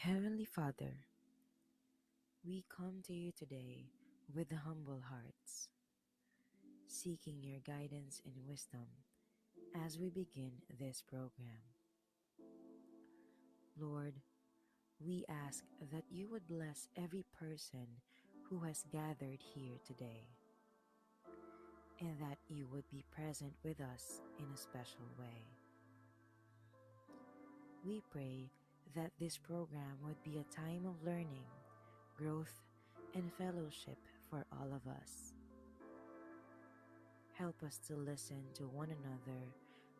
Heavenly Father, we come to you today with humble hearts, seeking your guidance and wisdom as we begin this program. Lord, we ask that you would bless every person who has gathered here today, and that you would be present with us in a special way. We pray that this program would be a time of learning, growth, and fellowship for all of us. Help us to listen to one another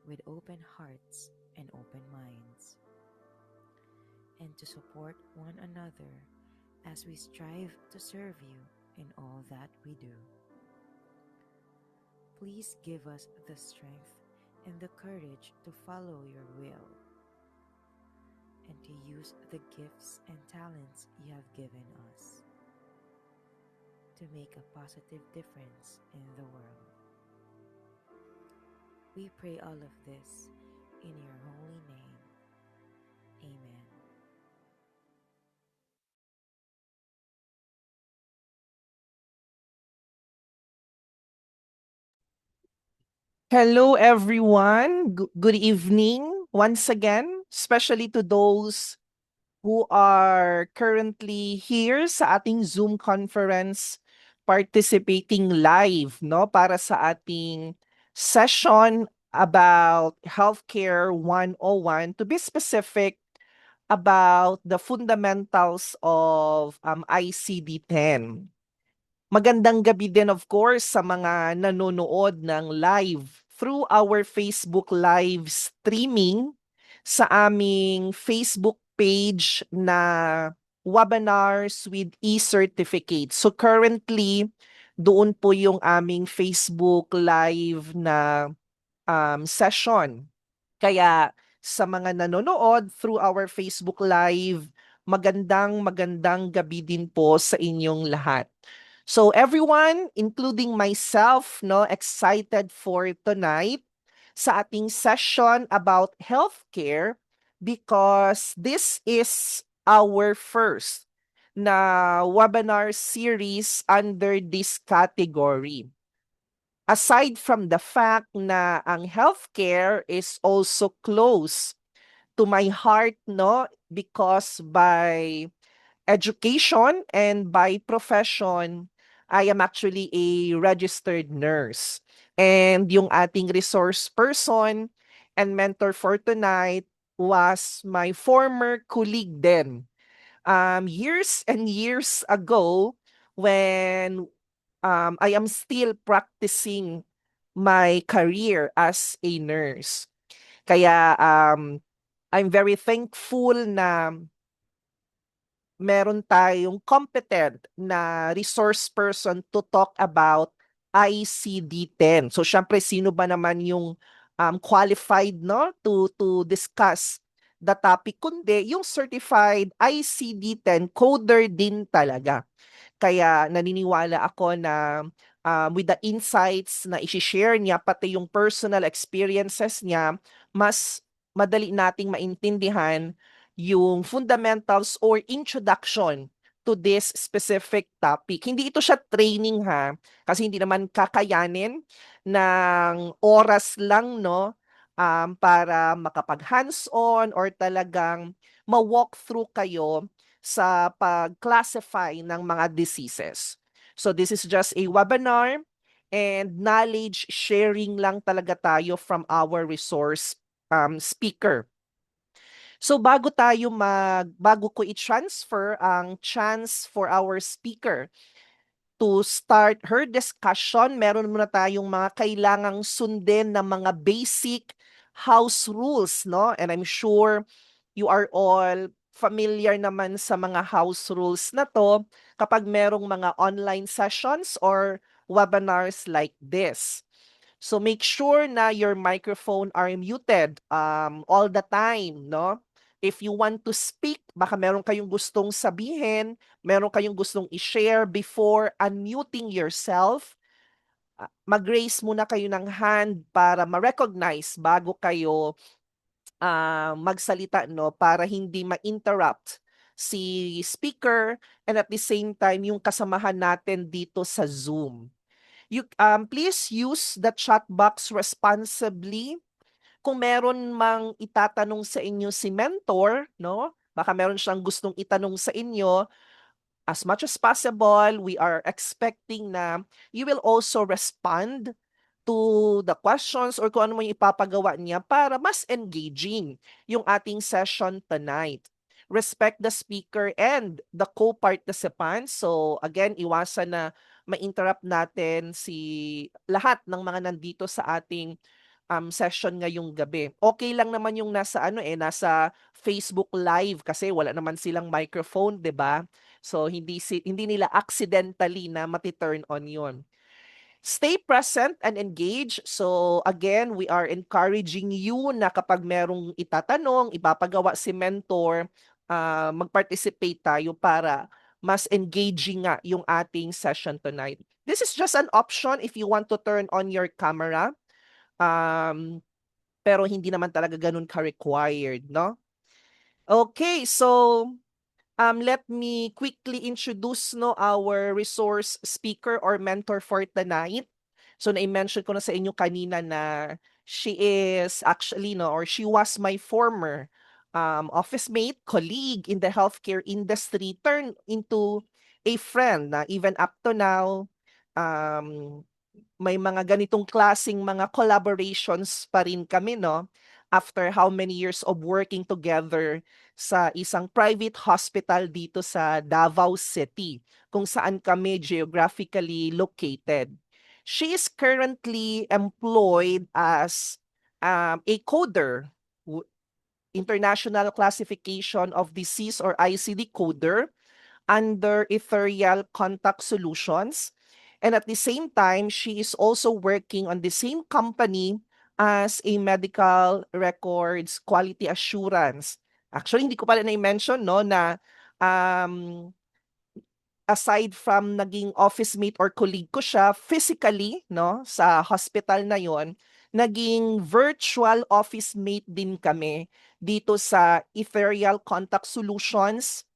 with open hearts and open minds, and to support one another as we strive to serve you in all that we do. Please give us the strength and the courage to follow your will and to use the gifts and talents you have given us to make a positive difference in the world. We pray all of this in your holy name. Amen. Hello, everyone. Good evening once again, especially to those who are currently here sa ating Zoom conference participating live, no, para sa ating session about Healthcare 101, to be specific about the fundamentals of ICD-10. Magandang gabi din of course sa mga nanonood ng live through our Facebook live streaming sa aming Facebook page na Webinars with e-certificate. So currently, doon po yung aming Facebook live na session. Kaya sa mga nanonood through our Facebook live, magandang magandang gabi din po sa inyong lahat. So everyone, including myself, no, excited for tonight sa ating session about healthcare because this is our first na webinar series under this category. Aside from the fact na ang healthcare is also close to my heart, no, because by education and by profession, I am actually a registered nurse. And yung ating resource person and mentor for tonight was my former colleague then. Years and years ago, when I am still practicing my career as a nurse. Kaya I'm very thankful na meron tayong competent na resource person to talk about ICD-10. So syempre sino ba naman yung qualified, no, to discuss the topic kundi yung certified ICD-10 coder din talaga. Kaya naniniwala ako na with the insights na i-share niya, pati yung personal experiences niya, mas madali nating maintindihan yung fundamentals or introduction to this specific topic. Hindi ito siya training ha, kasi hindi naman kakayanin ng oras lang, no, para makapag hands-on or talagang ma-walk through kayo sa pag-classify ng mga diseases. So this is just a webinar and knowledge sharing lang talaga tayo from our resource speaker. So bago ko i-transfer ang chance for our speaker to start her discussion, meron muna tayong mga kailangang sundin na mga basic house rules, no? And I'm sure you are all familiar naman sa mga house rules na to kapag merong mga online sessions or webinars like this. So make sure na your microphone are muted all the time, no? If you want to speak, baka meron kayong gustong sabihin, meron kayong gustong i-share before unmuting yourself, mag-raise muna kayo ng hand para ma-recognize bago kayo magsalita, no, para hindi ma-interrupt si speaker, and at the same time, yung kasamahan natin dito sa Zoom. Please use the chat box responsibly. Kung meron mang itatanong sa inyo si mentor, no? Baka meron siyang gustong itanong sa inyo, as much as possible, we are expecting na you will also respond to the questions or kung ano mo yung ipapagawa niya para mas engaging yung ating session tonight. Respect the speaker and the co-participants. So again, iwasan na ma-interrupt natin si lahat ng mga nandito sa ating session ngayong gabi. Okay lang naman yung nasa Facebook Live kasi wala naman silang microphone, 'di ba? So hindi nila accidentally na mati-turn on 'yon. Stay present and engage. So again, we are encouraging you na kapag merong itatanong, ipapagawa si mentor, mag-participate tayo para mas engaging nga yung ating session tonight. This is just an option if you want to turn on your camera. Um, pero hindi naman talaga ganun ka-required, no? Okay, so let me quickly introduce our resource speaker or mentor for tonight. So na-mention ko na sa inyo kanina na she is actually or she was my former office mate, colleague in the healthcare industry, turned into a friend na even up to now. Um, may mga ganitong klasing mga collaborations pa rin kami, no? After how many years of working together sa isang private hospital dito sa Davao City, kung saan kami geographically located. She is currently employed as a coder, International Classification of Disease or ICD coder, under Ethereal Contact Solutions. And at the same time, she is also working on the same company as a medical records quality assurance. Actually, hindi ko pala na-mention na um, aside from naging office mate or colleague ko siya physically sa hospital na yon, naging virtual office mate din kami dito sa Ethereal Contact Solutions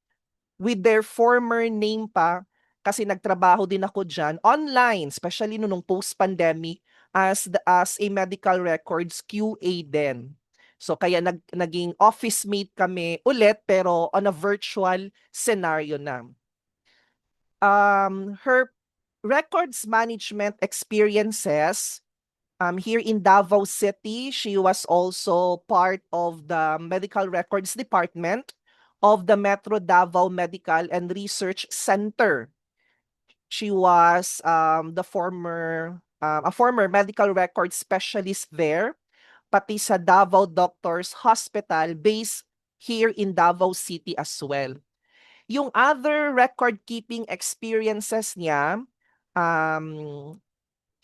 with their former name pa, kasi nagtrabaho din ako diyan online, especially nung post-pandemic as a medical records QA din. So kaya naging office mate kami ulit pero on a virtual scenario na. Her records management experiences here in Davao City, she was also part of the medical records department of the Metro Davao Medical and Research Center. She was a former medical records specialist there, pati sa Davao Doctors Hospital based here in Davao City as well. Yung other record-keeping experiences niya, um,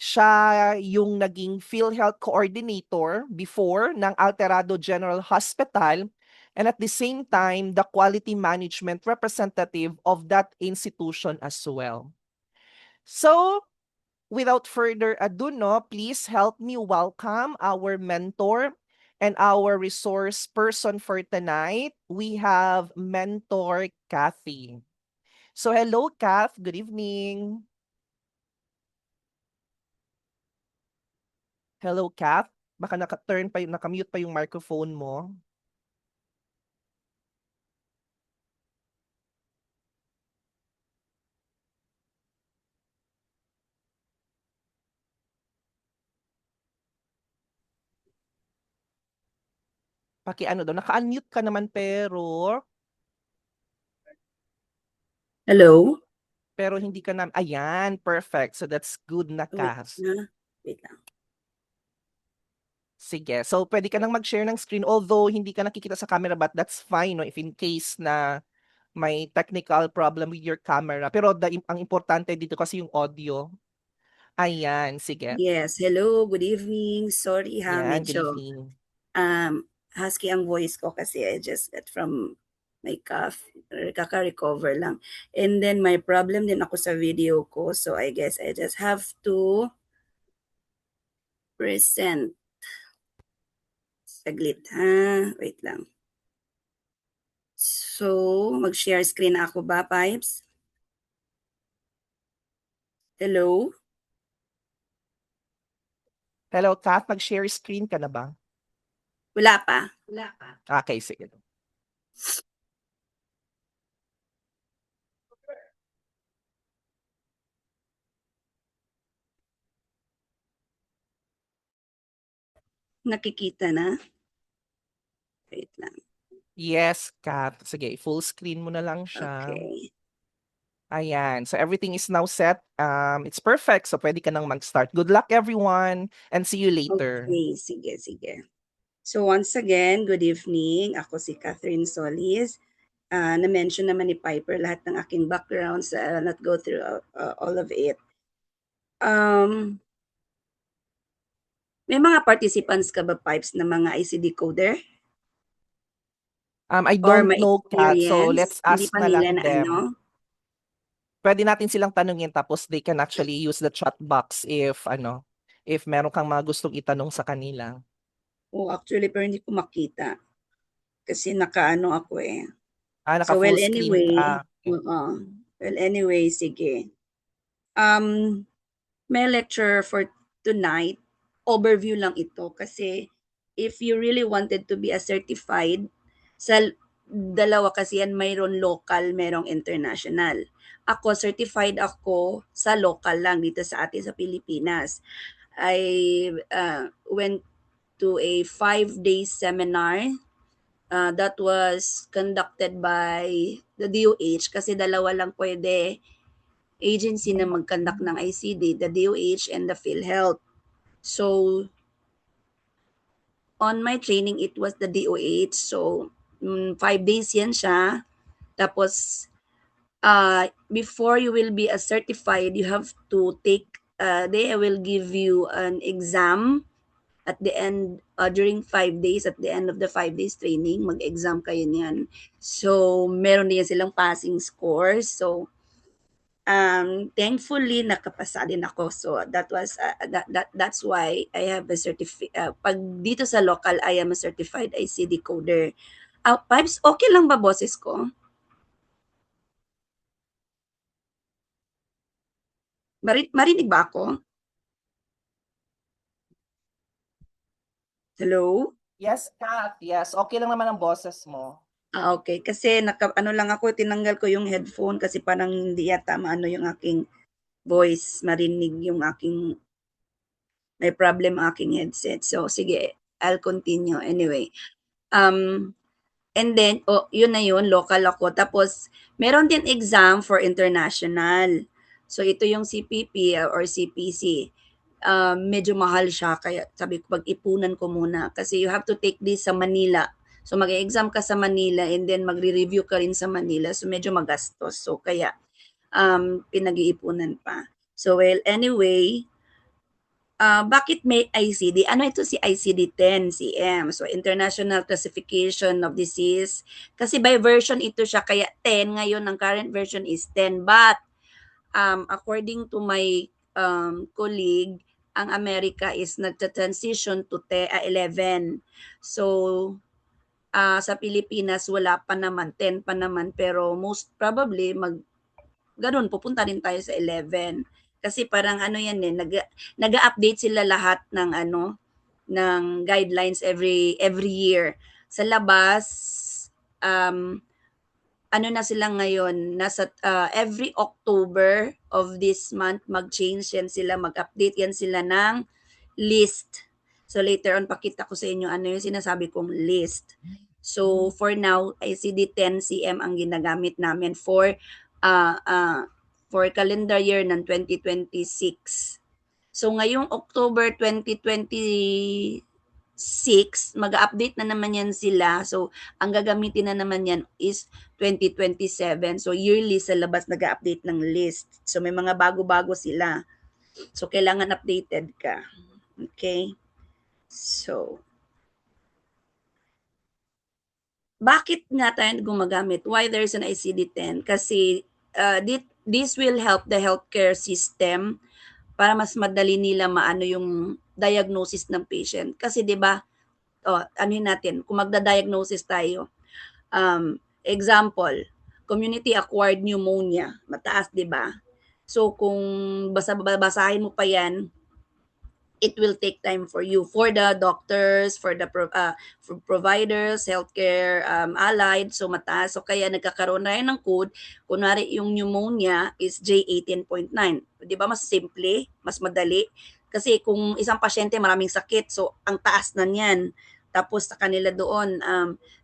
siya yung naging PhilHealth Coordinator before ng Alterado General Hospital, and at the same time, the quality management representative of that institution as well. So, without further ado, please help me welcome our mentor and our resource person for tonight. We have Mentor Kathy. So hello, Kath. Good evening. Hello, Kath. Baka naka-mute pa yung microphone mo. Paki-ano daw, naka-unmute ka naman pero Hello? hindi ka na, ayan, perfect. So that's good na, Wait Kath. wait lang. Sige. So pwede ka nang mag-share ng screen although hindi ka nakikita sa camera, but that's fine, no, if in case na may technical problem with your camera. Pero ang importante dito kasi yung audio. Ayan, sige. Yes, hello, good evening. Sorry Yan, good medyo evening. husky ang voice ko kasi I just got from my cough, kaka-recover lang. And then may problem din ako sa video ko, so I guess I just have to present. Saglit ha, wait lang. So, mag-share screen ako ba, Pipes? Hello? Hello, Kath, mag-share screen ka na ba? Wala pa. Okay, sige. Nakikita na? Wait lang. Yes, Kath. Sige, full screen mo na lang siya. Okay. Ayan. So everything is now set. It's perfect. So pwede ka nang mag-start. Good luck, everyone. And see you later. Okay, sige. So once again, good evening. Ako si Catherine Solis. Na-mention naman ni Piper lahat ng aking backgrounds. I'll not go through all of it. May mga participants ka ba, Pipes, na mga ICD coder? I Or don't may know, Kat. So experience? let's Hindi ask pa na nila lang na them. ano? Pwede natin silang tanungin tapos they can actually use the chat box if meron kang mga gustong itanong sa kanila. Oh, actually, pero hindi ko makita. Kasi nakaano ako eh. Naka So, full well, screen anyway, ka. sige. May lecture for tonight. Overview lang ito kasi if you really wanted to be a certified, sa dalawa kasi yan, mayroon local, mayroong international. Ako, certified ako sa local lang dito sa atin sa Pilipinas. I went to a 5-day seminar that was conducted by the DOH kasi dalawa lang pwede agency na mag-conduct ng ICD, the DOH and the PhilHealth. So, on my training, it was the DOH. So, 5 days yan siya. Tapos, before you will be a certified, you have to take, they will give you an exam at the end, during 5 days, at the end of the 5 days training, mag-exam kayo niyan. So, meron din silang passing scores. So, thankfully nakapasa din ako. So that's why I have a pag dito sa local I am a certified ICD coder. Pipes, okay lang ba boses ko? Marinig ba ako? Hello? Yes, Kat. Yes, okay lang naman ang boses mo. Okay. Kasi ano lang ako, tinanggal ko yung headphone kasi parang hindi yata maano yung aking voice, marinig yung aking, may problem aking headset. So, sige, I'll continue. Anyway, and then, yun na yun, local ako. Tapos, meron din exam for international. So, ito yung CPP or CPC. Medyo mahal siya, kaya sabi ko, pag-ipunan ko muna. Kasi you have to take this sa Manila. So, mag-exam ka sa Manila and then magre-review ka rin sa Manila. So, medyo magastos. So, kaya pinag-iipunan pa. So, well, anyway, bakit may ICD? Ano ito si ICD-10 CM? So, International Classification of Disease. Kasi by version ito siya, kaya 10 ngayon, ang current version is 10. But, according to my colleague, ang America is nagta-transition to 11. So, sa Pilipinas, wala pa naman, 10 pa naman. Pero most probably, ganun, pupunta rin tayo sa 11. Kasi parang ano yan eh, nag-update sila lahat ng ng guidelines every year. Sa labas, ano na sila ngayon, nasa every October of this month, mag-change yan sila, mag-update yan sila ng list. So later on, pakita ko sa inyo ano yung sinasabi kong list. So for now, ICD-10 CM ang ginagamit namin for calendar year ng 2026. So ngayong October 2026, mag-update na naman yan sila. So ang gagamitin na naman yan is 2027. So yearly sa labas nag-update ng list. So may mga bago-bago sila. So kailangan updated ka. Okay? So, bakit nga tayo gumagamit? Why there's an ICD-10? Kasi this will help the healthcare system para mas madali nila maano yung diagnosis ng patient. Kasi 'di ba, ano natin, kung magda-diagnosis tayo, Example, community-acquired pneumonia, mataas, di ba? So, kung basahin mo pa yan, it will take time for you, for the doctors, for the for providers, healthcare allied, so mataas. So kaya nagkakaroon na rin ng code. Kunwari yung pneumonia is J18.9. Di ba mas simple, mas madali? Kasi kung isang pasyente maraming sakit, so ang taas na niyan. Tapos sa kanila doon,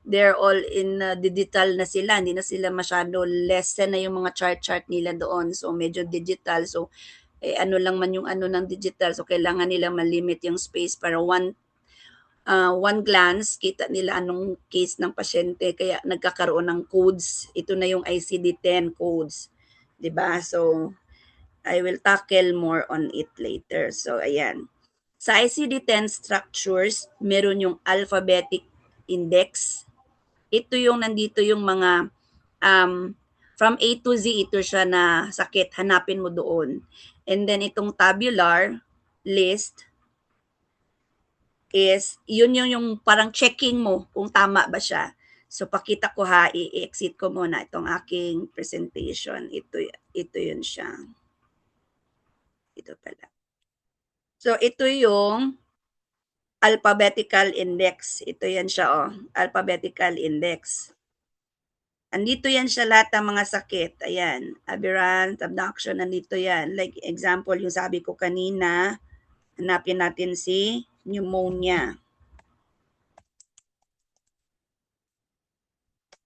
they're all in digital na sila. Hindi na sila masyado, lessen na yung mga chart nila doon. So medyo digital. So ano lang man yung ano ng digital, so kailangan nila malimit yung space para one glance kita nila anong case ng pasyente, kaya nagkakaroon ng codes. Ito na yung ICD-10 codes, 'di ba? So I will tackle more on it later. So ayan, sa ICD-10 structures meron yung alphabetic index. Ito yung nandito yung mga from A to Z, ito siya na sakit, hanapin mo doon. And then itong tabular list is, yun yung parang checking mo kung tama ba siya. So pakita ko ha, i-exit ko muna itong aking presentation. Ito yun siya. Ito pala. So ito yung alphabetical index. Ito yan siya, oh. Alphabetical index. Andito yan siya lahat ng mga sakit. Ayan, aberrant, abduction, nandito yan. Like example, yung sabi ko kanina, hanapin natin si pneumonia.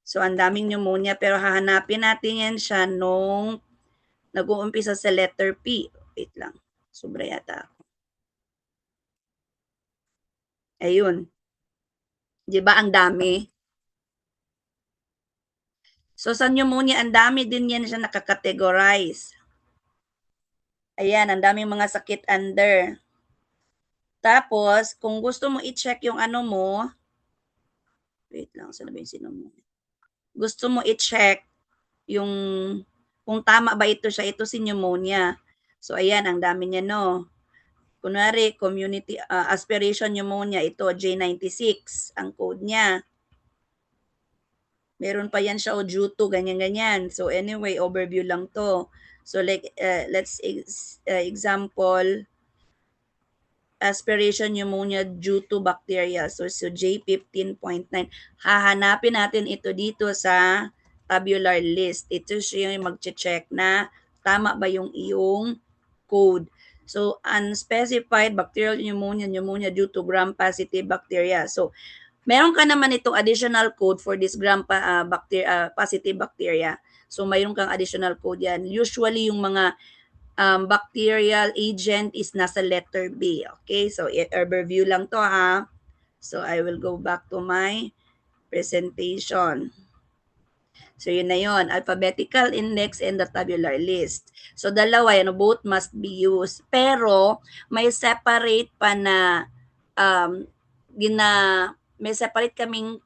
So, ang daming pneumonia, pero hahanapin natin yan siya nung nag-uumpisa sa letter P. Wait lang, sobra yata ako. Ayun. Di ba ang dami? So, sa pneumonia, ang dami din yan siya nakakategorize. Ayan, ang daming mga sakit under. Tapos, kung gusto mo i-check yung ano mo, wait lang, saan ba yung pneumonia? Gusto mo i-check yung kung tama ba ito siya, ito si pneumonia. So, ayan, ang dami niya, no? Kunwari, community aspiration pneumonia, ito, J96, ang code niya. Meron pa yan siya, o due to, ganyan-ganyan. So, anyway, overview lang to. So, like, let's example, aspiration pneumonia due to bacteria. So J15.9. Hahanapin natin ito dito sa tabular list. Ito siya yung mag-check na tama ba yung iyong code. So, unspecified bacterial pneumonia due to gram-positive bacteria. So, meron ka naman itong additional code for this gram-positive bacteria. So, mayroon kang additional code yan. Usually, yung mga bacterial agent is nasa letter B. Okay, so overview lang to ha. So I will go back to my presentation. So yun na yun, alphabetical index and the tabular list. So dalawa yan, both must be used. Pero may separate pa na may separate kaming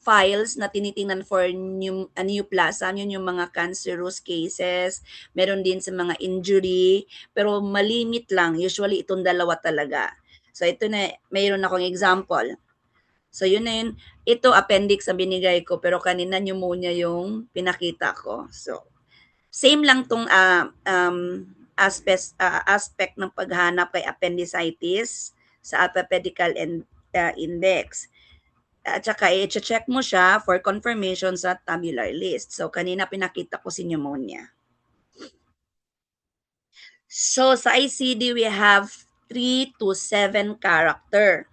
files na tinitingnan for neoplasm, yun yung mga cancerous cases, meron din sa mga injury, pero malimit lang, usually itong dalawa talaga. So ito na, mayroon akong example. So yun na yun, ito appendix ang binigay ko, pero kanina pneumonia yung pinakita ko. So same lang tong aspect ng paghanap kay appendicitis sa alphabetical index. At saka i-check mo siya for confirmation sa tabular list. So, kanina pinakita ko si pneumonia. So, sa ICD, we have 3 to 7 character.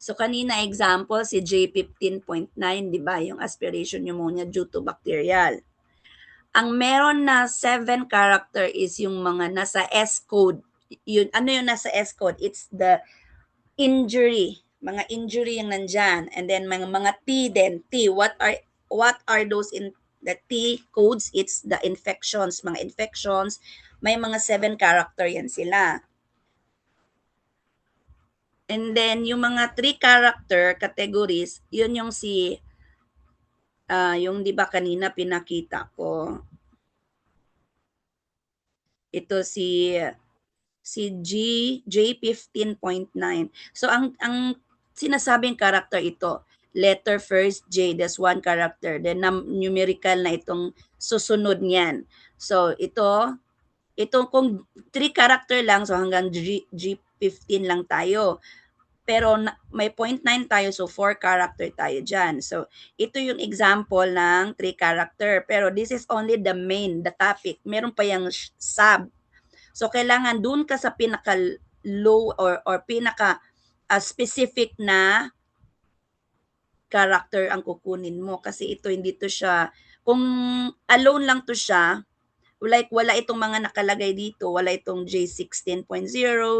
So, kanina example, si J15.9, di ba? Yung aspiration pneumonia due to bacterial. Ang meron na 7 character is yung mga nasa S code. Yun, ano yung nasa S code? It's the injury. Mga injury yung nandyan. And then mga T then. T, what are those in the T codes? It's the infections. Mga infections, may mga 7 character yan sila. And then yung mga 3 character categories, yun yung yung di ba kanina pinakita ko. Ito si J15.9. So ang sinasabing character ito, letter first, J, that's one character. Then numerical na itong susunod niyan. So ito kung 3 character lang, so hanggang G15 lang tayo. Pero may 0.9 tayo, so 4 character tayo dyan. So, ito yung example ng 3 character. Pero this is only the main, the topic. Meron pa yung sub. So, kailangan dun ka sa pinaka-low or pinaka specific na character ang kukunin mo. Kasi ito, hindi to siya, kung alone lang to siya, like wala itong mga nakalagay dito, wala itong J16.0,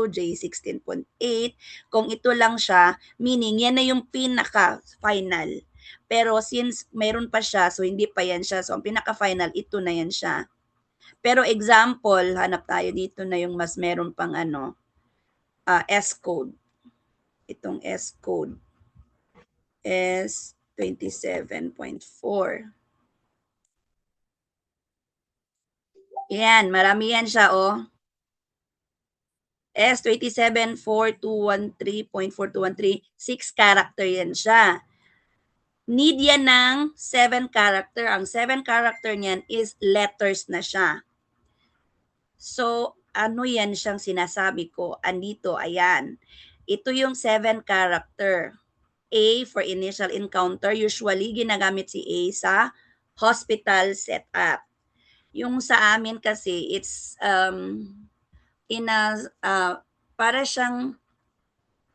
J16.8. Kung ito lang siya, meaning yan na yung pinaka-final. Pero since meron pa siya, so hindi pa yan siya. So ang pinaka-final, ito na yan siya. Pero example, hanap tayo dito na yung mas meron pang S-code. Itong S-code. S27.4. Yan, marami yan siya, oh. S27.4213.4213, 6 character yan siya. Need yan ng 7 character. Ang 7 character niyan is letters na siya. So, ano yan siyang sinasabi ko? Andito, ayan. Ito yung 7 character. A for initial encounter. Usually, ginagamit si A sa hospital setup. Yung sa amin kasi, it's para siyang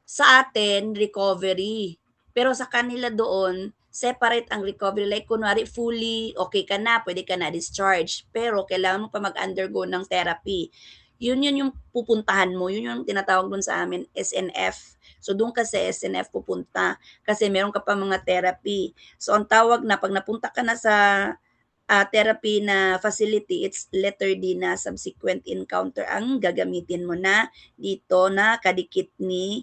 sa atin, recovery. Pero sa kanila doon, separate ang recovery. Like, kunwari, fully okay ka na, pwede ka na discharge. Pero kailangan mo pa mag-undergo ng therapy. Yun yung pupuntahan mo. Yun yung tinatawag doon sa amin, SNF. So, doon ka sa SNF pupunta. Kasi meron ka pa mga therapy. So, ang tawag na, pag napunta ka na sa therapy na facility, it's letter D na subsequent encounter ang gagamitin mo na dito na kadikit ni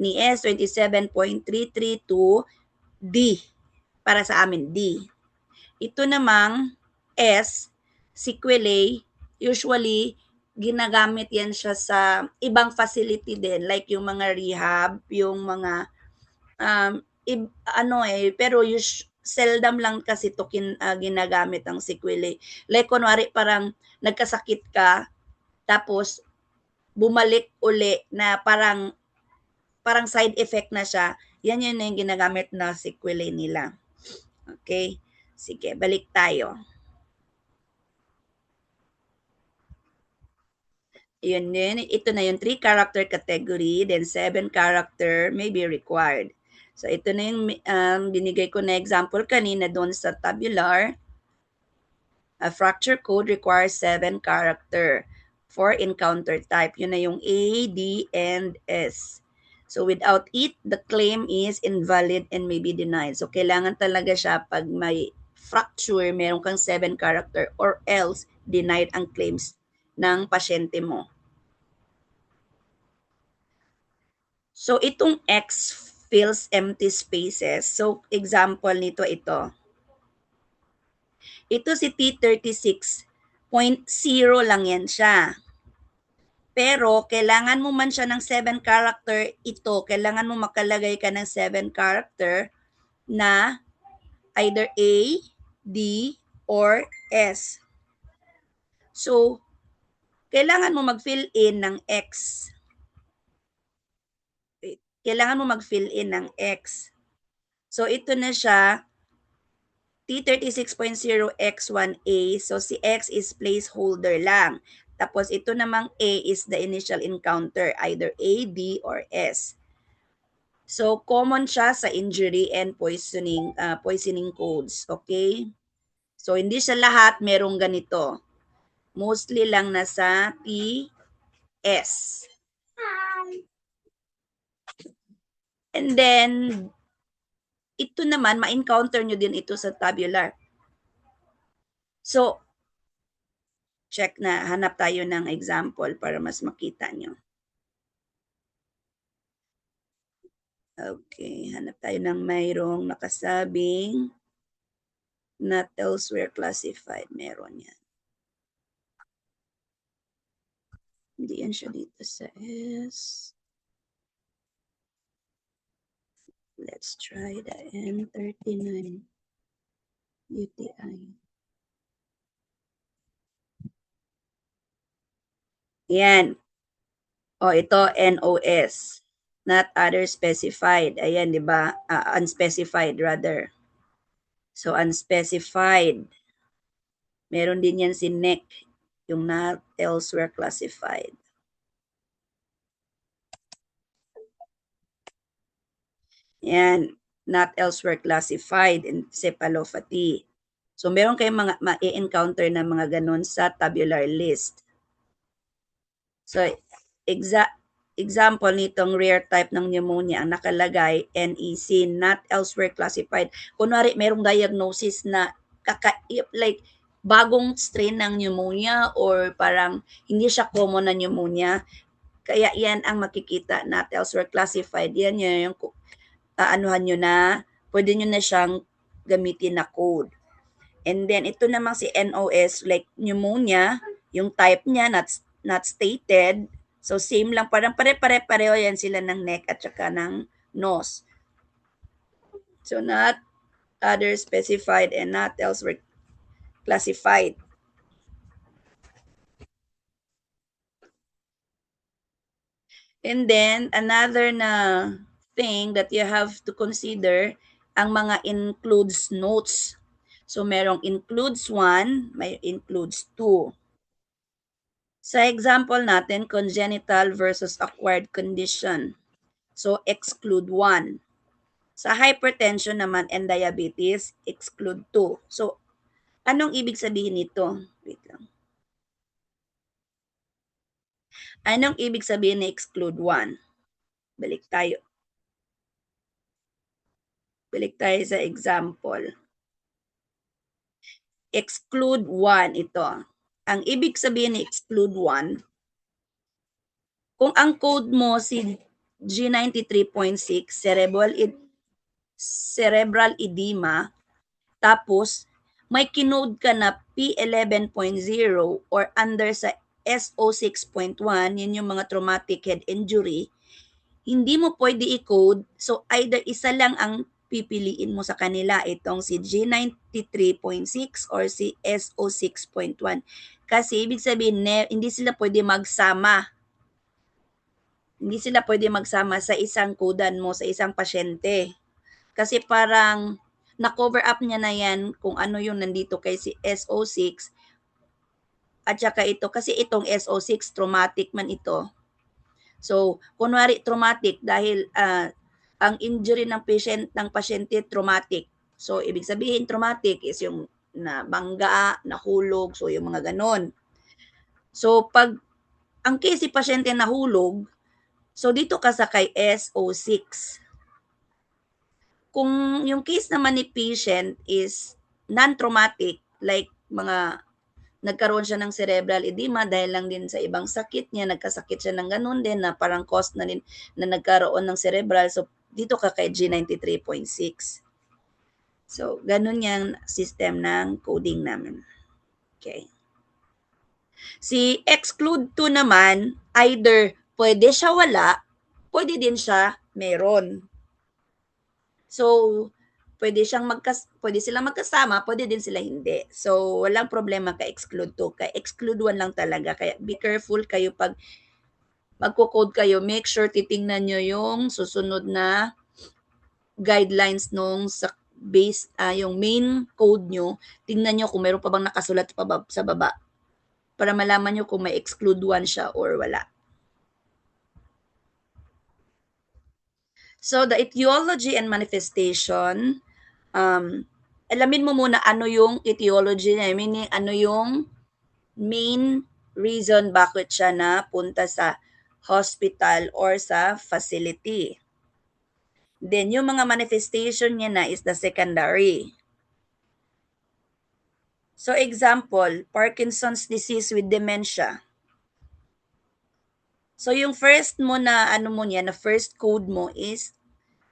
S27.332 D para sa amin D. Ito namang S, sequelae, usually ginagamit yan siya sa ibang facility din, like yung mga rehab, yung mga pero seldom lang kasi to ginagamit ang sequelae. Like kunwari parang nagkasakit ka, tapos bumalik uli na parang side effect na siya, yan yun na yung ginagamit na sequelae nila. Okay? Sige, balik tayo. Yun din. Ito na yung 3 character category, then 7 character may be required. So, ito na yung binigay ko na example kanina doon sa tabular. A fracture code requires 7 character for encounter type. Yun na yung A, D, and S. So, without it, the claim is invalid and may be denied. So, kailangan talaga siya pag may fracture, meron kang 7 character or else denied ang claims ng pasyente mo. So, itong X fills empty spaces. So, example nito ito. Ito si T36.0 lang yan siya. Pero, kailangan mo man siya ng 7 character, ito, kailangan mo makalagay ka ng 7 character na either A, D, or S. So, kailangan mo mag-fill in ng X. Kailangan mo mag-fill in ng X. So, ito na siya, T36.0X1A. So, si X is placeholder lang. Tapos, ito namang A is the initial encounter, either A, D, or S. So, common siya sa injury and poisoning codes. Okay? So, hindi siya lahat merong ganito. Mostly lang nasa TS. And then, ito naman, ma-encounter nyo din ito sa tabular. So, check na, hanap tayo ng example para mas makita nyo. Okay, hanap tayo ng mayroong nakasabing not elsewhere classified. Meron yan. Hindi yan siya dito sa S. Let's try the N39 UTI. Yan. O, ito, NOS. Not other specified. Ayan, di ba? Unspecified rather. So, unspecified. Meron din yan si NEC, yung not elsewhere classified. Yan, not elsewhere classified encephalopathy. So, meron kayong mga ma-encounter na mga ganun sa tabular list. So, example nitong rare type ng pneumonia, ang nakalagay, NEC, not elsewhere classified. Kunwari, merong diagnosis na like, bagong strain ng pneumonia or parang hindi siya common na pneumonia. Kaya yan ang makikita, not elsewhere classified. Yan yung aanuhan nyo na, pwede nyo na siyang gamitin na code. And then, ito namang si NOS, like pneumonia, yung type niya, not stated. So, same lang, parang pareho yan sila ng neck at saka ng nose. So, not other specified and not elsewhere classified. And then, another na thing that you have to consider, ang mga includes notes. So, merong includes 1, may includes 2. Sa example natin, congenital versus acquired condition. So, exclude 1. Sa hypertension naman and diabetes, exclude 2. So, anong ibig sabihin nito? Wait lang. Anong ibig sabihin na exclude 1? Balik tayo. Balik tayo sa example. Exclude 1 ito. Ang ibig sabihin ni exclude 1, kung ang code mo si G93.6, cerebral edema, tapos may kinode ka na P11.0 or under sa SO6.1, yun yung mga traumatic head injury, hindi mo pwede i-code. So, either isa lang ang pipiliin mo sa kanila, itong si G93.6 or si SO6.1. Kasi, ibig sabihin, hindi sila pwede magsama. Hindi sila pwede magsama sa isang kodan mo, sa isang pasyente. Kasi parang, na-cover up niya na yan kung ano yung nandito kay si SO6 at saka ito. Kasi itong SO6, traumatic man ito. So, kunwari traumatic dahil ang injury ng pasyente traumatic. So, ibig sabihin traumatic is yung nabangga, nahulog, so yung mga ganon. So, pag ang case si pasyente nahulog, so dito ka sa kay SO6. Kung yung case naman ni patient is non-traumatic, like mga nagkaroon siya ng cerebral edema dahil lang din sa ibang sakit niya, nagkasakit siya ng ganun din na parang cause na din na nagkaroon ng cerebral. So, dito ka kay G93.6. So, ganun yung system ng coding namin. Okay. Si exclude 2 naman, either pwede siya wala, pwede din siya meron. So, pwede silang magkasama, pwede din sila hindi. So, walang problema kay exclude 2. Kay exclude 1 lang talaga. Kaya be careful kayo pag magko-code kayo. Make sure titingnan nyo yung susunod na guidelines nung sa base, yung main code nyo. Tingnan nyo kung meron pa bang nakasulat sa baba para malaman nyo kung may exclude 1 siya or wala. So, the etiology and manifestation, alamin mo muna ano yung etiology niya, meaning ano yung main reason bakit siya na punta sa hospital or sa facility. Then, yung mga manifestation niya na is the secondary. So, example, Parkinson's disease with dementia. So, yung first mo na, na first code mo is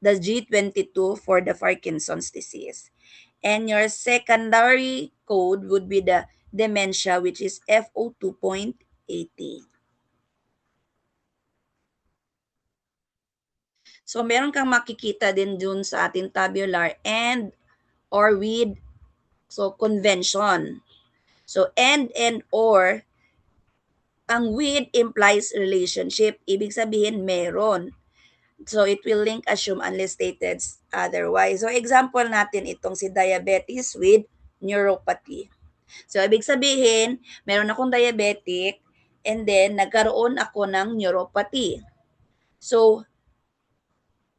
the G22 for the Parkinson's disease. And your secondary code would be the dementia, which is FO2.80. So, meron kang makikita din dun sa ating tabular and or with, so convention. So, and or, ang with implies relationship. Ibig sabihin, meron. So, it will link assume unless stated otherwise. So, example natin itong si diabetes with neuropathy. So, ibig sabihin, meron akong diabetic and then nagkaroon ako ng neuropathy. So,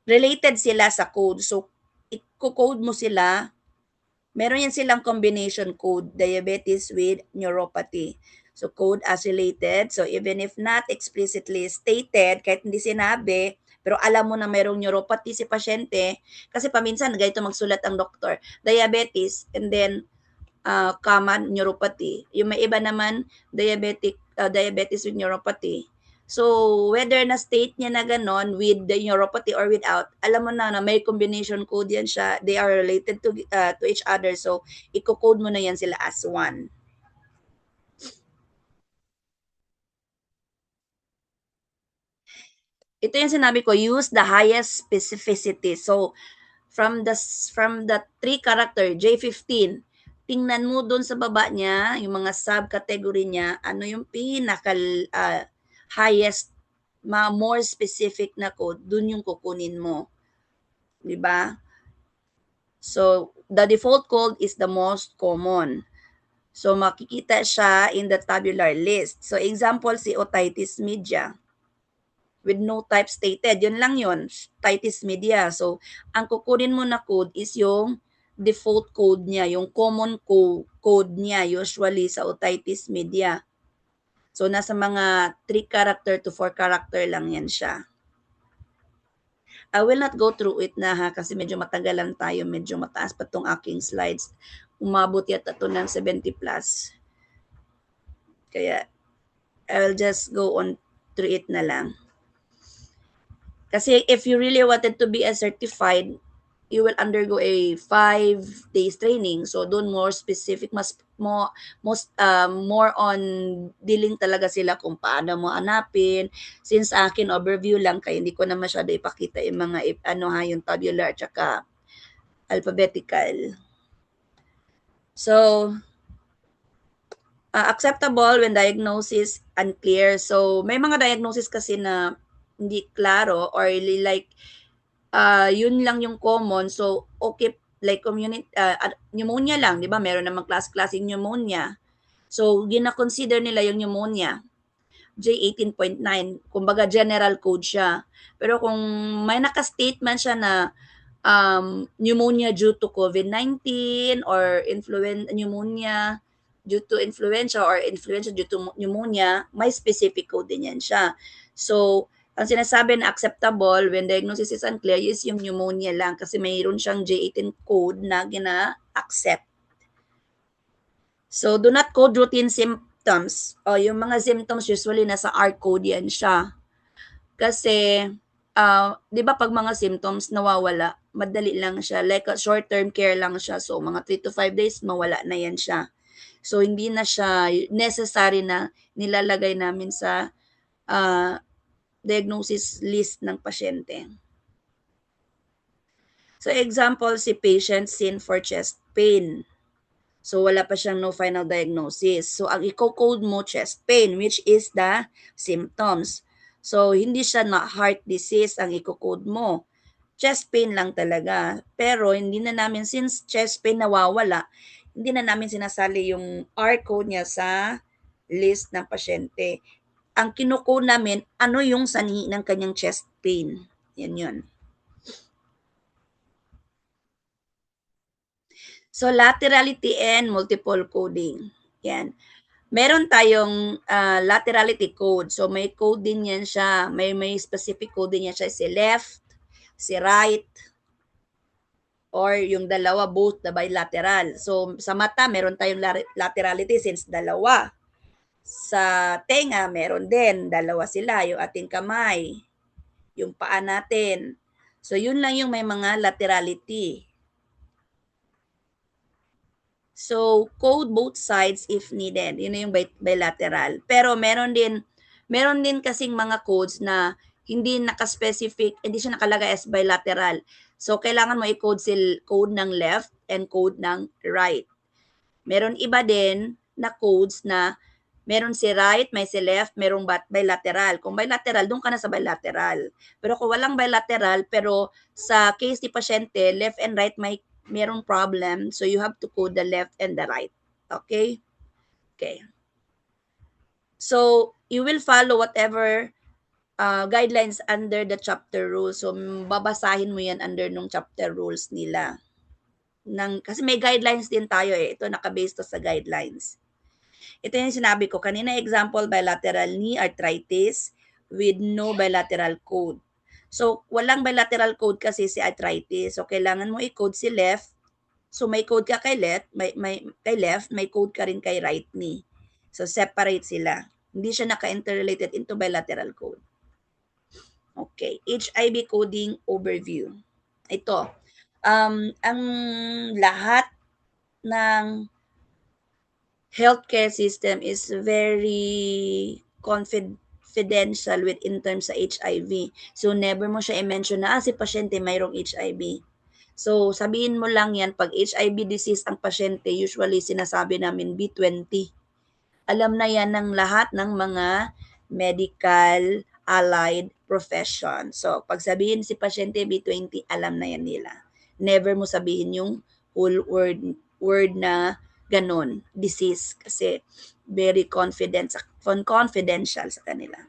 related sila sa code. So, i-code mo sila. Meron yan silang combination code, diabetes with neuropathy. So, code as related. So, even if not explicitly stated, kahit hindi sinabi, pero alam mo na mayroong neuropathy si pasyente, kasi paminsan, ganito magsulat ang doktor, diabetes, and then, common neuropathy. Yung may iba naman, diabetes with neuropathy. So, whether na-state niya na ganon with the neuropathy or without, alam mo na may combination code yan siya. They are related to each other. So, i-code mo na yan sila as one. Ito yung sinabi ko, use the highest specificity. So, from the 3 character, J15, tingnan mo doon sa baba niya, yung mga subcategory niya, ano yung pinaka highest, more specific na code, doon yung kukunin mo. Di ba? So, the default code is the most common. So, makikita siya in the tabular list. So, example, si otitis media with no type stated. Yun lang yun, otitis media. So, ang kukunin mo na code is yung default code niya, yung common code niya usually sa otitis media. So, nasa mga 3 character to 4 character lang yan siya. I will not go through it na ha, kasi medyo matagalan tayo, medyo mataas pa tong aking slides. Umabot yata to ng 70 plus. Kaya, I will just go on through it na lang. Kasi if you really wanted to be a certified, you will undergo a 5 days training. So, doon more specific, more on dealing talaga sila kung paano mo hanapin. Since akin, overview lang, kaya hindi ko na masyado ipakita yung mga, yung tabular, tsaka alphabetical. So, acceptable when diagnosis unclear. So, may mga diagnosis kasi na hindi klaro or like, yun lang yung common. So, okay, like pneumonia lang, di ba? Meron namang class-classing pneumonia. So, gina-consider nila yung pneumonia. J18.9, kumbaga general code siya. Pero kung may naka-statement siya na pneumonia due to COVID-19 or pneumonia due to influenza or influenza due to pneumonia, may specific code din yan siya. So, ang sinasabi na acceptable when diagnosis is unclear is yung pneumonia lang kasi mayroon siyang J18 code na gina-accept. So, do not code routine symptoms. O, yung mga symptoms usually nasa R code yan siya. Kasi, di ba pag mga symptoms nawawala, madali lang siya. Like short-term care lang siya. So, mga 3 to 5 days, mawala na yan siya. So, hindi na siya necessary na nilalagay namin sa diagnosis list ng pasyente. So, example, si patient seen for chest pain. So, wala pa siyang no final diagnosis. So, ang i-code mo, chest pain, which is the symptoms. So, hindi siya na heart disease ang i-code mo. Chest pain lang talaga. Pero, hindi na namin, since chest pain nawawala, hindi na namin sinasali yung R code niya sa list ng pasyente. Ang kinuko namin, ano yung sanhi ng kanyang chest pain. Yan yun. So, laterality and multiple coding. Yan. Meron tayong laterality code. So, may code din yan siya. May specific code din yan siya. Si left, si right, or yung dalawa, both the bilateral. So, sa mata, meron tayong laterality since dalawa. Sa tenga, meron din. Dalawa sila, yung ating kamay, yung paa natin. So, yun lang yung may mga laterality. So, code both sides if needed. Yun yung bilateral. Pero meron din kasing mga codes na hindi naka-specific, hindi siya nakalagay as bilateral. So, kailangan mo i-code code ng left and code ng right. Meron iba din na codes na meron si right, may si left, merong bilateral. Kung bilateral, doon ka na sa bilateral. Pero kung walang bilateral, pero sa case ni pasyente, left and right merong problem, so you have to code the left and the right. Okay? Okay. So, you will follow whatever guidelines under the chapter rules. So, babasahin mo yan under nung chapter rules nila. Kasi may guidelines din tayo eh. Ito, naka-base to sa guidelines. Ito yung sinabi ko. Kanina example, bilateral knee arthritis with no bilateral code. So, walang bilateral code kasi si arthritis. So, kailangan mo i-code si left. So, may code ka kay left, kay left, may code ka rin kay right knee. So, separate sila. Hindi siya naka-interrelated into bilateral code. Okay, HIV coding overview. Ito, ang lahat ng healthcare system is very confidential in terms sa HIV. So, never mo siya i-mention na, si pasyente mayroong HIV. So, sabihin mo lang yan, pag HIV disease ang pasyente, usually sinasabi namin B20. Alam na yan ng lahat ng mga medical allied profession. So, pag sabihin si pasyente B20, alam na yan nila. Never mo sabihin yung whole word na ganon, disease, kasi very confidential sa kanila.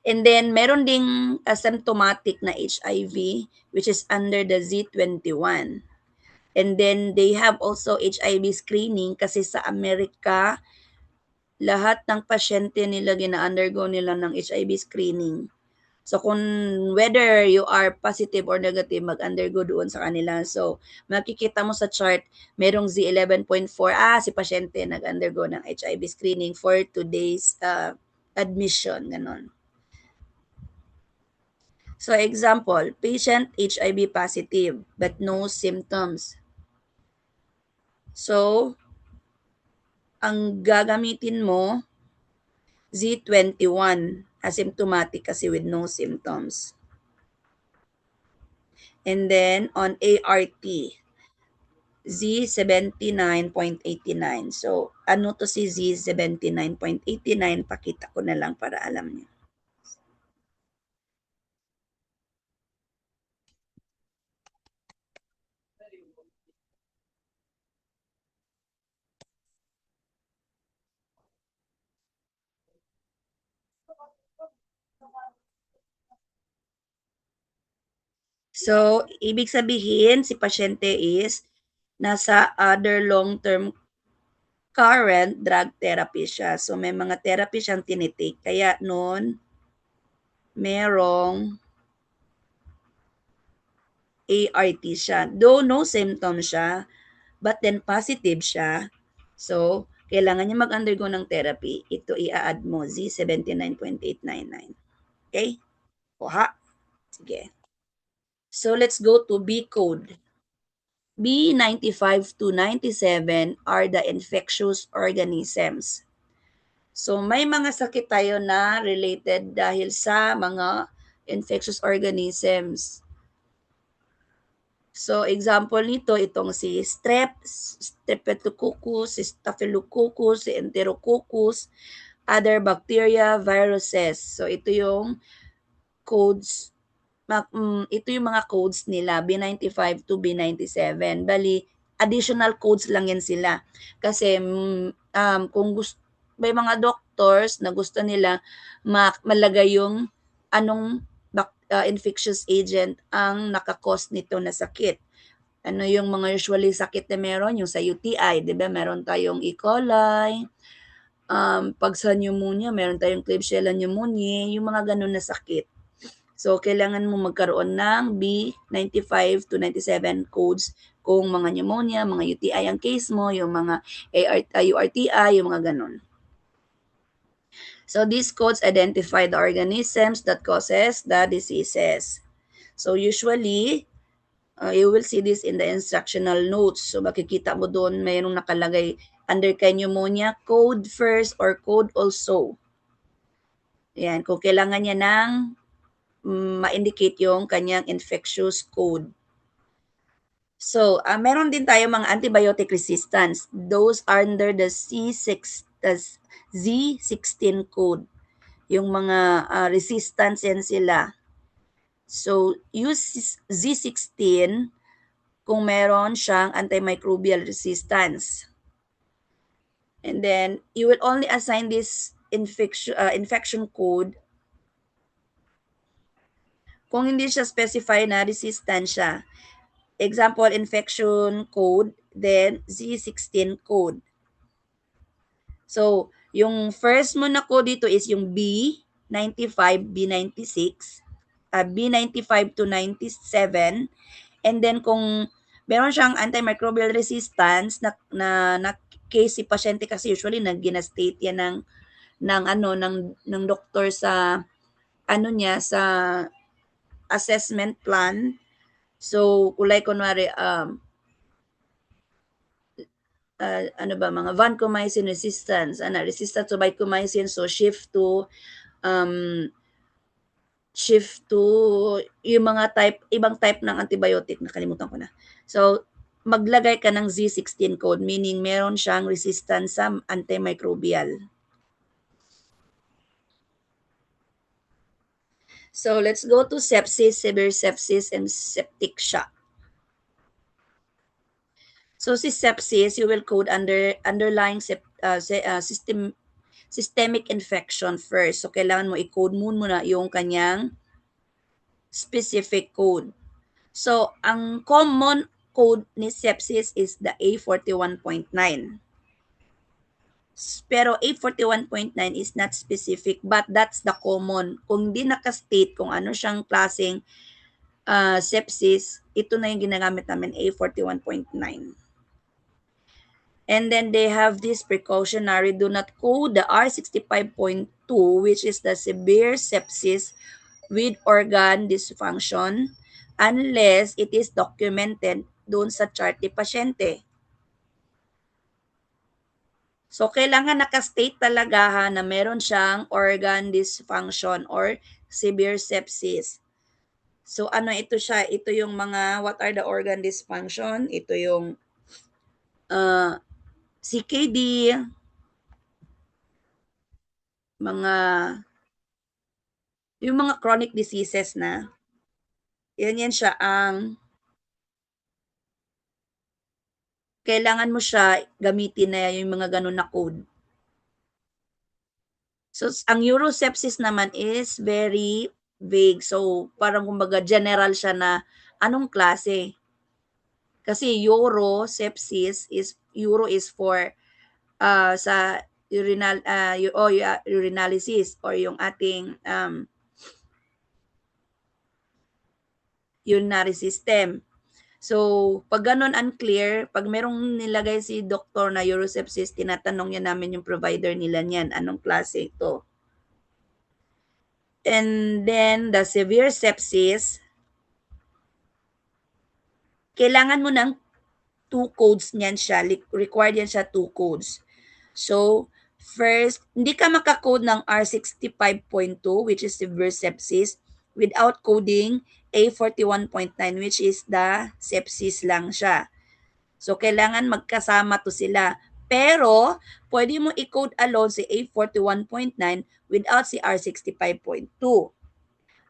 And then, meron ding asymptomatic na HIV, which is under the Z21. And then, they have also HIV screening kasi sa Amerika, lahat ng pasyente nila gina-undergo nila ng HIV screening. So, kung whether you are positive or negative, mag-undergo doon sa kanila. So, makikita mo sa chart, merong Z11.4, si pasyente nag-undergo ng HIV screening for today's admission, ganon. So, example, patient HIV positive but no symptoms. So, ang gagamitin mo, Z21, asymptomatic kasi with no symptoms. And then, on ART, Z79.89. So, ano to si Z79.89? Pakita ko na lang para alam niyo. So, ibig sabihin, si pasyente is nasa other long-term current drug therapy siya. So, may mga therapy siyang tinitake. Kaya noon, merong ART siya. Though no symptoms siya, but then positive siya. So, kailangan niya mag-undergo ng therapy. Ito i-add mo, Z79.899. Okay? Kuha. Sige. So, let's go to B code. B95 to 97 are the infectious organisms. So, may mga sakit tayo na related dahil sa mga infectious organisms. So, example nito, itong si strep, streptococcus, si staphylococcus, si enterococcus, other bacteria, viruses. So, ito yung codes, ito yung mga codes nila, B95 to B97. Bali, additional codes lang yan sila. Kasi, kung gusto, may mga doctors na gusto nila malagay yung anong infectious agent ang nakakos nito na sakit. Ano yung mga usually sakit na meron? Yung sa UTI, di ba? Meron tayong E. coli. Pag sa pneumonia, meron tayong Klebsiella pneumoniae, yung mga ganun na sakit. So, kailangan mo magkaroon ng B95 to 97 codes kung mga pneumonia, mga UTI ang case mo, yung mga URTI, yung mga ganun. So, these codes identify the organisms that causes the diseases. So, usually, you will see this in the instructional notes. So, makikita mo doon, mayroong nakalagay under kay pneumonia, code first or code also. Yan, kung kailangan niya ng ma-indicate yung kanyang infectious code. So, meron din tayo mga antibiotic resistance. Those are under the Z16 code. Yung mga resistance yan sila. So, use Z16 kung meron siyang antimicrobial resistance. And then, you will only assign this infection code kung hindi siya specify na resistensya. Example, infection code, then Z16 code. So, yung first mo na code dito is yung B95, B96, B95 to 97. And then kung meron siyang antimicrobial resistance na case si pasyente kasi usually nag-state yan ng doktor sa niya sa assessment plan. So, kunwari, mga vancomycin resistance, resistant to vancomycin, so shift to yung mga ibang type ng antibiotic, nakalimutan ko na. So, maglagay ka ng Z16 code, meaning meron siyang resistance sa antimicrobial. So, let's go to sepsis, severe sepsis, and septic shock. So, si sepsis, you will code underlying systemic infection first. So, kailangan mo i-code muna yung kanyang specific code. So, ang common code ni sepsis is the A41.9. Pero A41.9 is not specific, but that's the common. Kung di naka-state kung ano siyang klaseng sepsis, ito na yung ginagamit namin, A41.9. And then they have this precautionary, do not code the R65.2, which is the severe sepsis with organ dysfunction unless it is documented doon sa chart ni pasyente. So, kailangan naka-state talaga na meron siyang organ dysfunction or severe sepsis. So, ito siya? Ito yung what are the organ dysfunction? Ito yung CKD, yung mga chronic diseases na, yan siya ang kailangan mo siya gamitin na yung mga ganun na code. So, ang urosepsis naman is very vague. So, parang kumbaga general siya na anong klase. Kasi urosepsis uro is for sa urinalysis or yung ating urinary system. So, pag ganun unclear, pag merong nilagay si doktor na urosepsis, tinatanong niya namin yung provider nila niyan, anong klase ito. And then, the severe sepsis, kailangan mo ng 2 codes niyan siya. Required yan siya 2 codes. So, first, hindi ka makakode ng R65.2, which is severe sepsis, without coding A41.9, which is the sepsis lang siya. So, kailangan magkasama to sila. Pero, pwede mo i-code alone si A41.9 without si R65.2.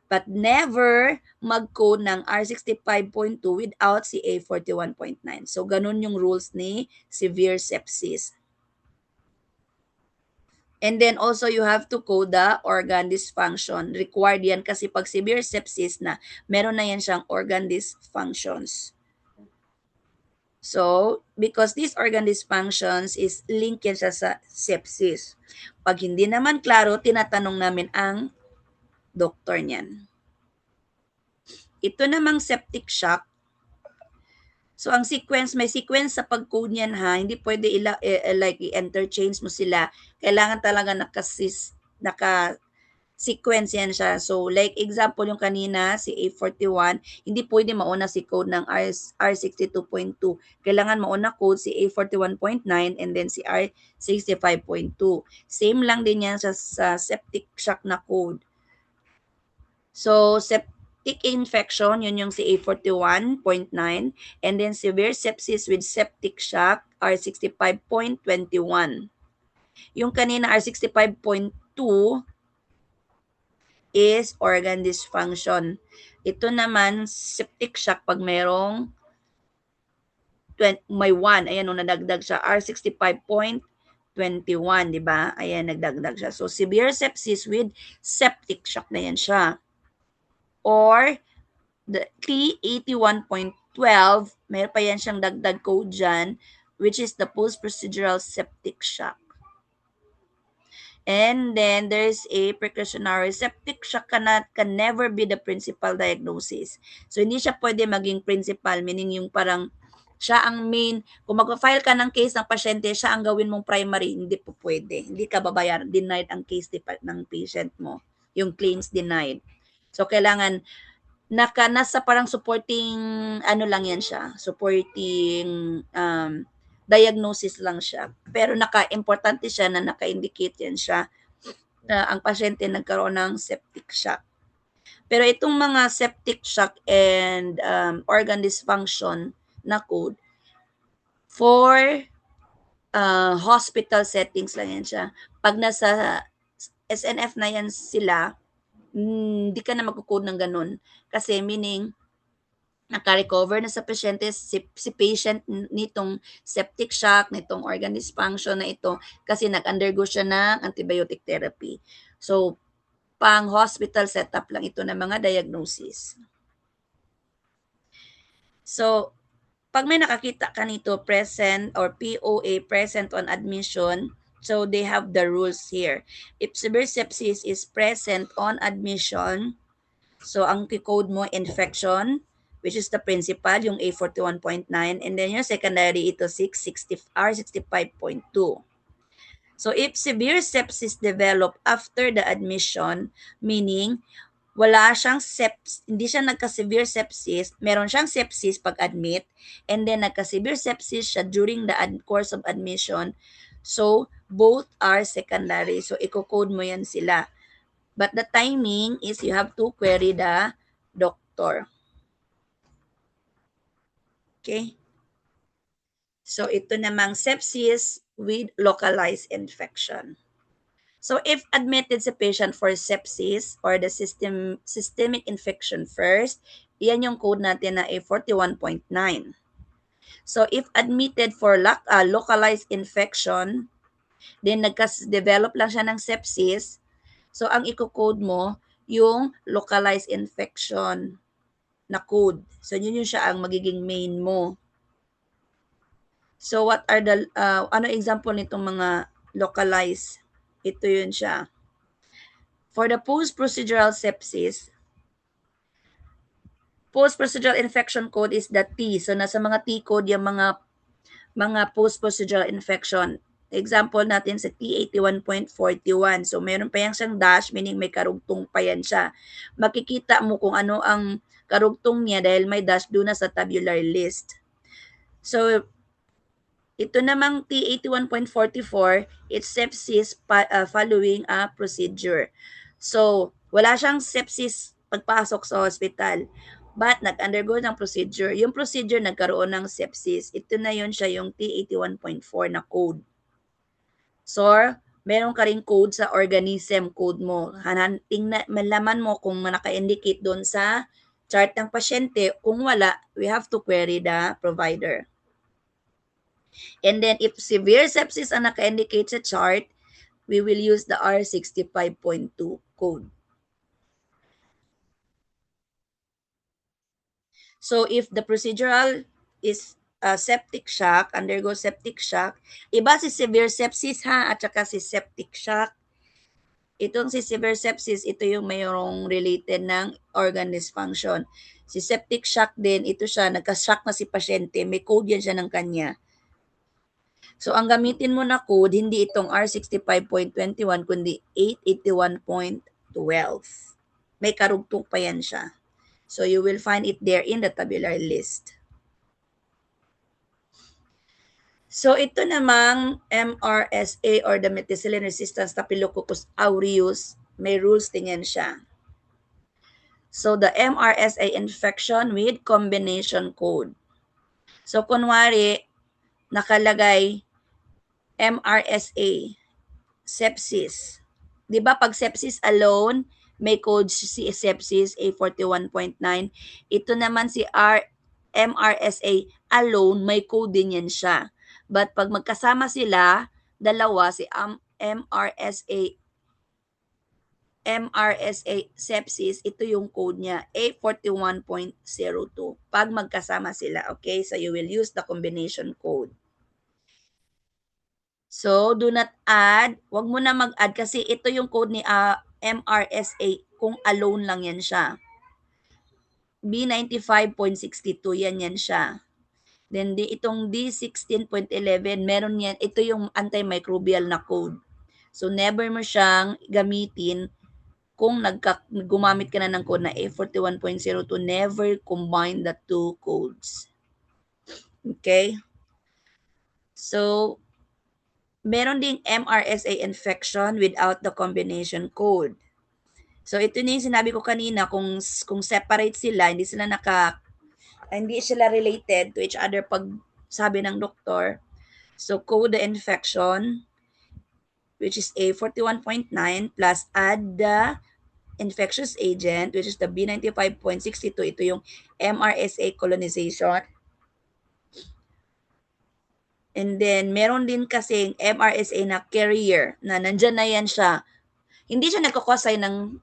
But never mag-code ng R65.2 without si A41.9. So, ganun yung rules ni severe sepsis. And then also, you have to code the organ dysfunction. Required yan kasi pag severe sepsis na, meron na yan siyang organ dysfunctions. So, because these organ dysfunctions is linked yan siya sa sepsis. Pag hindi naman klaro, tinatanong namin ang doktor niyan. Ito namang septic shock. So, ang sequence, may sequence sa pag-code niyan ha. Hindi pwede i-interchange mo sila. Kailangan talaga sequence yan siya. So, like example yung kanina, si A41, hindi pwede mauna si code ng R62.2. Kailangan mauna code si A41.9 and then si R65.2. Same lang din yan sa septic shock na code. So, septic infection, yun yung si A41.9, and then severe sepsis with septic shock, R65.21. Yung kanina, R65.2 is organ dysfunction. Ito naman, septic shock pag merong may 1, ayan, nung nadagdag siya, R65.21, di ba? Ayan, nagdagdag siya. So, severe sepsis with septic shock na yan siya. Or, the T81.12, mayroon pa yan siyang dagdag code dyan, which is the post-procedural septic shock. And then there's a precautionary septic shock can never be the principal diagnosis. So, hindi siya pwede maging principal, meaning yung parang siya ang main, kung mag-file ka ng case ng pasyente, siya ang gawin mong primary, hindi po pwede. Hindi ka babayaran, denied ang case ng patient mo, yung claims denied. So, kailangan nasa parang supporting ano lang yan siya, supporting diagnosis lang siya. Pero importante siya na naka-indicate yan siya na ang pasyente nagkaroon ng septic shock. Pero itong mga septic shock and organ dysfunction na code, for hospital settings lang yan siya. Pag nasa SNF na yan sila, hindi ka na magkukode ng ganun. Kasi meaning, naka-recover na sa pasyente, si patient nitong septic shock, nitong organ dysfunction na ito, kasi nag-undergo siya ng antibiotic therapy. So, pang-hospital setup lang ito ng mga diagnosis. So, pag may nakakita ka nito, present or POA, present on admission, so they have the rules here. If severe sepsis is present on admission, so ang code mo, infection, which is the principal, yung A41.9, and then yung secondary, ito R65.2. So, if severe sepsis develop after the admission, meaning, wala siyang hindi siya nagka-severe sepsis, meron siyang sepsis pag-admit, and then nagka-severe sepsis siya during the course of admission, so, both are secondary. So, i-code mo yan sila. But the timing is you have to query the doctor. Okay? So, ito namang sepsis with localized infection. So, if admitted sa patient for sepsis or the systemic infection first, yan yung code natin na A41.9. So, if admitted for localized infection, then nagka-develop lang siya ng sepsis, so ang i-code mo, yung localized infection na code. So, yun yung siya ang magiging main mo. So, what are the, ano example nitong mga localized? Ito yun siya. For the post-procedural sepsis, post-procedural infection code is the T. So, nasa mga T code yung mga post-procedural infection. Example natin sa T81.41. So, meron pa yan siyang dash, meaning may karugtong pa yan siya. Makikita mo kung ano ang karugtong niya dahil may dash doon na sa tabular list. So, ito namang T81.44, it's sepsis following a procedure. So, wala siyang sepsis pagpasok sa hospital, but nag-undergo ng procedure. Yung procedure nagkaroon ng sepsis. Ito na yun siya, yung T81.4 na code. So, meron ka rin code sa organism code mo. Malaman mo kung naka-indicate doon sa chart ng pasyente. Kung wala, we have to query the provider. And then, if severe sepsis ang naka-indicate sa chart, we will use the R65.2 code. So, if the procedural is septic shock, undergo septic shock, iba si severe sepsis ha, at saka si septic shock. Itong si severe sepsis, ito yung mayroong related ng organ dysfunction. Si septic shock din, ito siya, nagka-shock na si pasyente, may code yan siya ng kanya. So, ang gamitin mo na code, hindi itong R65.21, kundi 881.9. 12. May karugtong pa yan siya. So you will find it there in the tabular list. So ito namang MRSA or the methicillin resistant Staphylococcus aureus, may rules din yan siya. So the MRSA infection with combination code. So kunwari, nakalagay MRSA, sepsis. 'Di ba pag sepsis alone, may code si sepsis A41.9. Ito naman si MRSA alone, may code din yan siya. But pag magkasama sila, dalawa, si MRSA sepsis, ito yung code niya, A41.02. Pag magkasama sila, okay? So you will use the combination code. So, do not add. Huwag mo na mag-add kasi ito yung code ni MRSA kung alone lang yan siya. B95.62, yan siya. Then, itong D16.11, meron yan. Ito yung antimicrobial na code. So, never mo siyang gamitin kung gumamit ka na ng code na A41.02. Never combine the two codes. Okay? So, meron ding MRSA infection without the combination code. So ito na yung sinabi ko kanina, kung separate sila, hindi sila related to each other pag sabi ng doktor. So code the infection, which is A41.9, plus add the infectious agent, which is the B95.62. Ito yung MRSA colonization. And then, meron din kasing MRSA na carrier na nandyan na yan siya. Hindi siya nagkakosay ng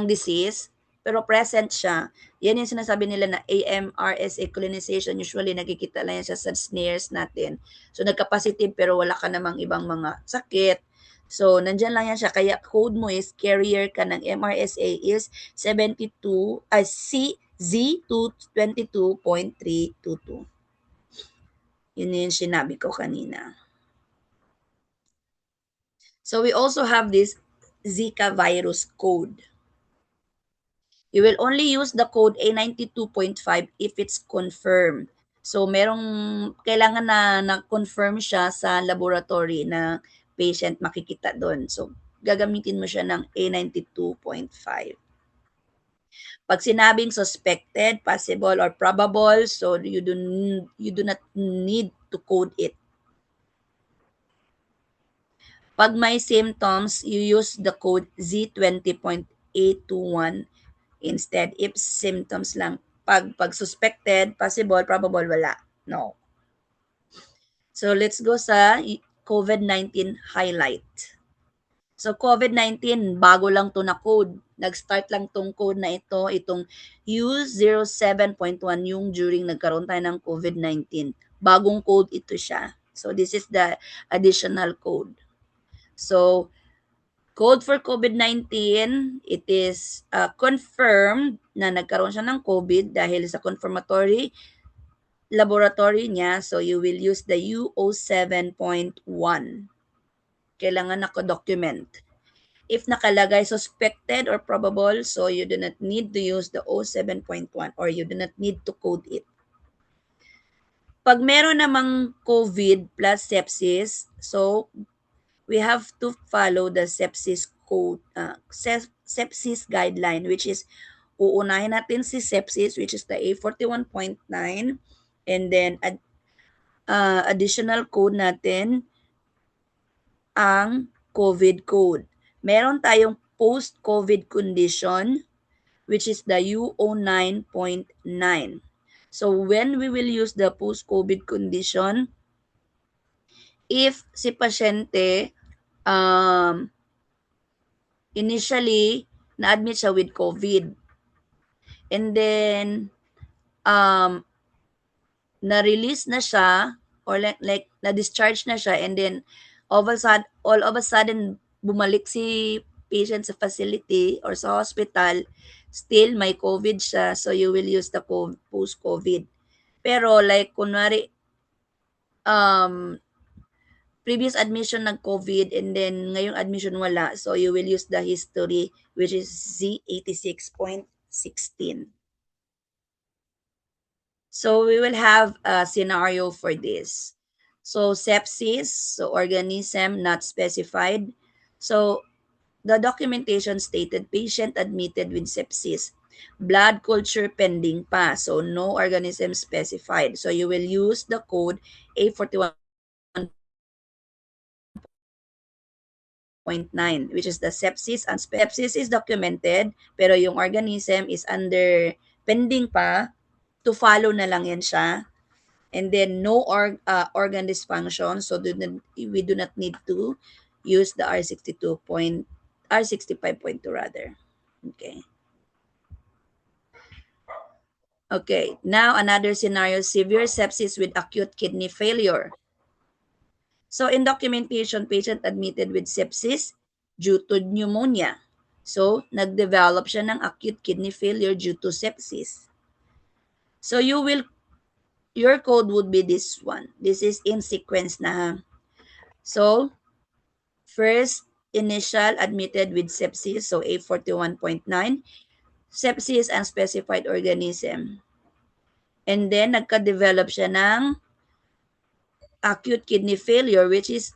disease, pero present siya. Yan yung sinasabi nila na AMRSA colonization. Usually, nakikita lang yan siya sa snares natin. So, nagka-positive pero wala ka namang ibang mga sakit. So, nandyan lang yan siya. Kaya code mo is carrier ka ng MRSA is CZ222.322. Yun yung sinabi ko kanina. So we also have this Zika virus code. You will only use the code A92.5 if it's confirmed. So kailangan na confirm siya sa laboratory na patient, makikita doon. So gagamitin mo siya ng A92.5. Pag sinabing suspected, possible, or probable, so you do not need to code it. Pag may symptoms, you use the code Z20.821 instead if symptoms lang. Pag suspected, possible, probable, wala. No. So let's go sa COVID-19 highlight. So COVID-19, bago lang to na code. Nag-start lang tong code na ito, itong U07.1 yung during nagkaroon tayo ng COVID-19. Bagong code ito siya. So this is the additional code. So code for COVID-19, it is confirmed na nagkaroon siya ng COVID dahil sa confirmatory laboratory niya. So you will use the U07.1. Kailangan naka-document. If nakalagay suspected or probable, so you do not need to use the 07.1 or you do not need to code it. Pag meron namang COVID plus sepsis, so we have to follow the sepsis code, sepsis guideline, which is uunahin natin si sepsis, which is the A41.9, and then additional code natin ang COVID code. Meron tayong post-COVID condition, which is the U09.9. So when we will use the post-COVID condition, if si pasyente initially na-admit siya with COVID, and then na-release na siya or like na-discharge na siya, and then all of a sudden bumalik si patient sa facility or sa hospital, still may COVID siya, so you will use the post-COVID. Pero like kunwari previous admission nag-COVID and then ngayong admission wala. So you will use the history which is Z86.16. So we will have a scenario for this. So sepsis, so organism not specified. So the documentation stated patient admitted with sepsis. Blood culture pending pa. So no organism specified. So you will use the code A41.9, which is the sepsis and sepsis is documented pero yung organism is under pending pa. To follow na lang yan siya. And then no organ dysfunction, so we do not need to use the R65.2 rather. Okay, now another scenario, severe sepsis with acute kidney failure. So in documentation, patient admitted with sepsis due to pneumonia. So nag-develop siya ng acute kidney failure due to sepsis. So your code would be this one. This is in sequence na. So first, initial admitted with sepsis, so A41.9. Sepsis unspecified organism. And then nagka-develop siya ng acute kidney failure, which is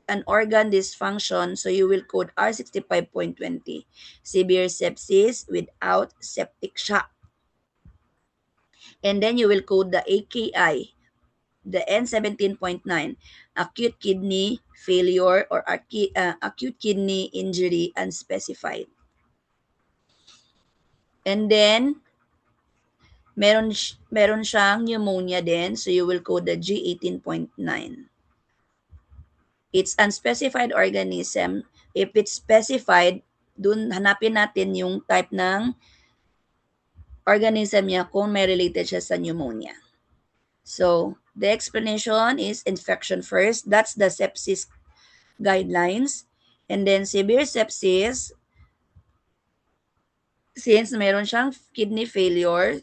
an organ dysfunction. So you will code R65.20. Severe sepsis without septic shock. And then you will code the AKI, the N17.9, acute kidney failure or acute kidney injury unspecified. And then, meron siyang pneumonia din, so you will code the G18.9. It's unspecified organism. If it's specified, dun hanapin natin yung type ng organism niya kung may related siya sa pneumonia. So, the explanation is infection first. That's the sepsis guidelines. And then severe sepsis, since meron siyang kidney failure,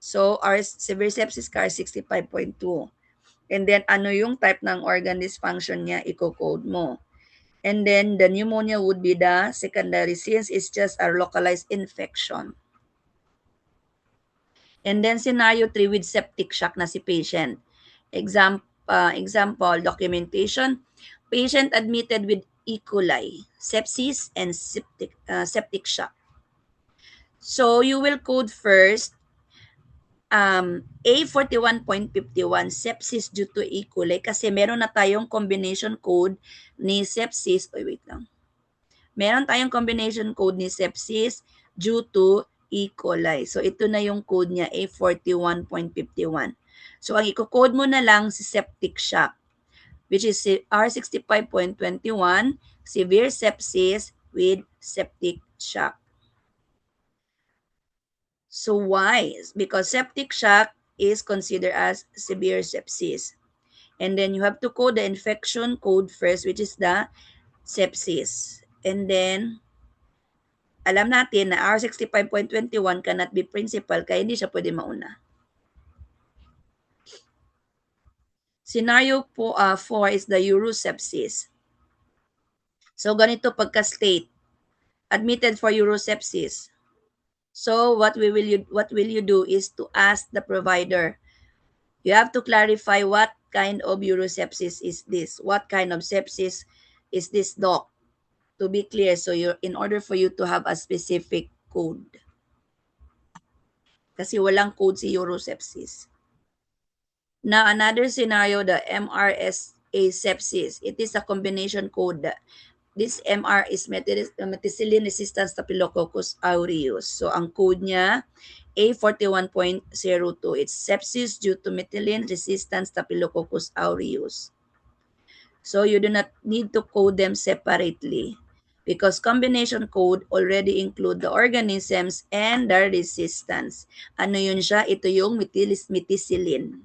so our severe sepsis ka 65.2. And then ano yung type ng organ dysfunction niya, i-code mo. And then the pneumonia would be the secondary since it's just a localized infection. And then scenario 3 with septic shock na si patient. Example, documentation. Patient admitted with E. coli, sepsis, and septic shock. So you will code first A41.51 sepsis due to E. coli kasi meron na tayong combination code ni sepsis. Wait lang. Meron tayong combination code ni sepsis due to E. coli. So ito na yung code niya, A41.51. So ang i-code mo na lang si septic shock, which is R65.21, severe sepsis with septic shock. So why? Because septic shock is considered as severe sepsis. And then you have to code the infection code first, which is the sepsis. And then, alam natin na R65.21 cannot be principal kaya hindi siya pwede mauna. Scenario 4 is the urosepsis. So ganito pagka-state, admitted for urosepsis. So what will you do is to ask the provider. You have to clarify what kind of urosepsis is this. What kind of sepsis is this, doc? To be clear, so in order for you to have a specific code. Kasi walang code si urosepsis. Now, another scenario, the MRSA sepsis. It is a combination code. This MR is methicillin-resistant Staphylococcus aureus. So, ang code niya, A41.02. It's sepsis due to methicillin-resistant Staphylococcus aureus. So, you do not need to code them separately because combination code already include the organisms and their resistance. Ano yun siya? Ito yung methicillin.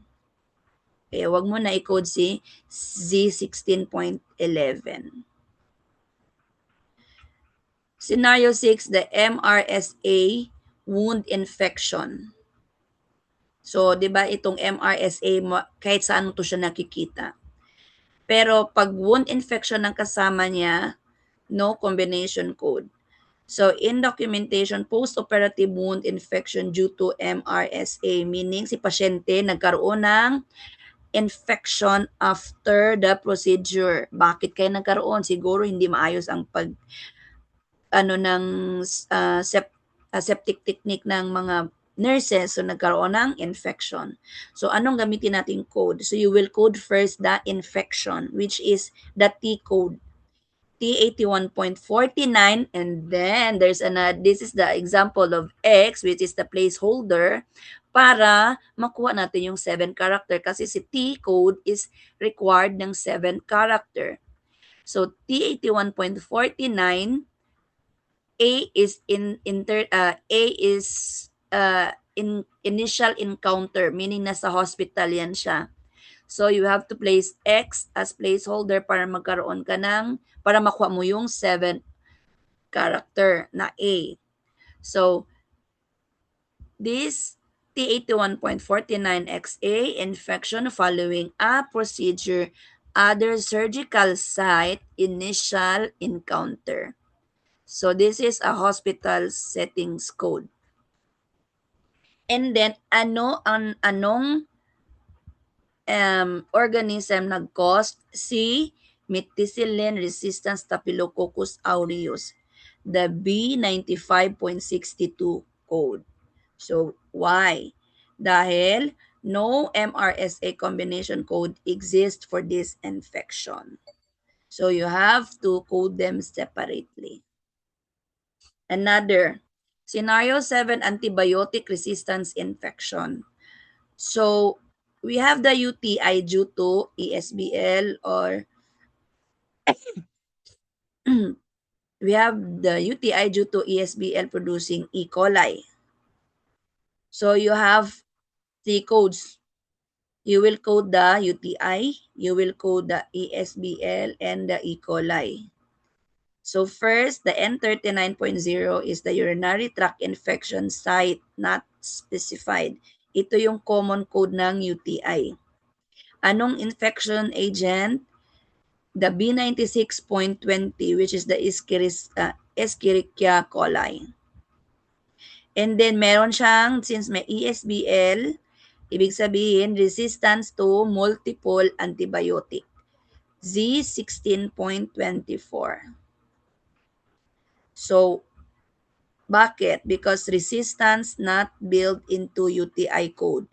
Kaya wag mo na i-code si Z16.11. Scenario 6, the MRSA wound infection. So, di ba itong MRSA, kahit saan to siya nakikita. Pero pag wound infection ang kasama niya, no combination code. So, in documentation, post-operative wound infection due to MRSA, meaning si pasyente nagkaroon ng infection after the procedure. Bakit kayo nagkaroon? Siguro hindi maayos ang ng septic technique ng mga nurses, so nagkaroon ng infection. So, anong gamitin nating code? So, you will code first the infection, which is the T code. T81.49, and then there's this is the example of X, which is the placeholder, para makuha natin yung 7 character kasi si T code is required ng 7 character. So, T81.49, A is initial encounter, meaning nasa hospital yan siya. So, you have to place X as placeholder para para makuha mo yung 7 character na A. So, this T81.49XA infection following a procedure, other surgical site, initial encounter. So, this is a hospital settings code. And then, anong organism nag-cause? Si methicillin-resistant Staphylococcus aureus, the B95.62 code. So, why? Dahil no MRSA combination code exists for this infection. So, you have to code them separately. Another, scenario 7, antibiotic resistance infection. So, we have the UTI due to ESBL, or we have the UTI due to ESBL producing E. coli. So, you have 3 codes. You will code the UTI, you will code the ESBL, and the E. coli. So, first, the N39.0 is the urinary tract infection site not specified. Ito yung common code ng UTI. Anong infection agent? The B96.20, which is the Escherichia coli. And then, meron siyang, since may ESBL, ibig sabihin, resistance to multiple antibiotic. Z16.24. So, bakit? Because resistance not built into UTI code.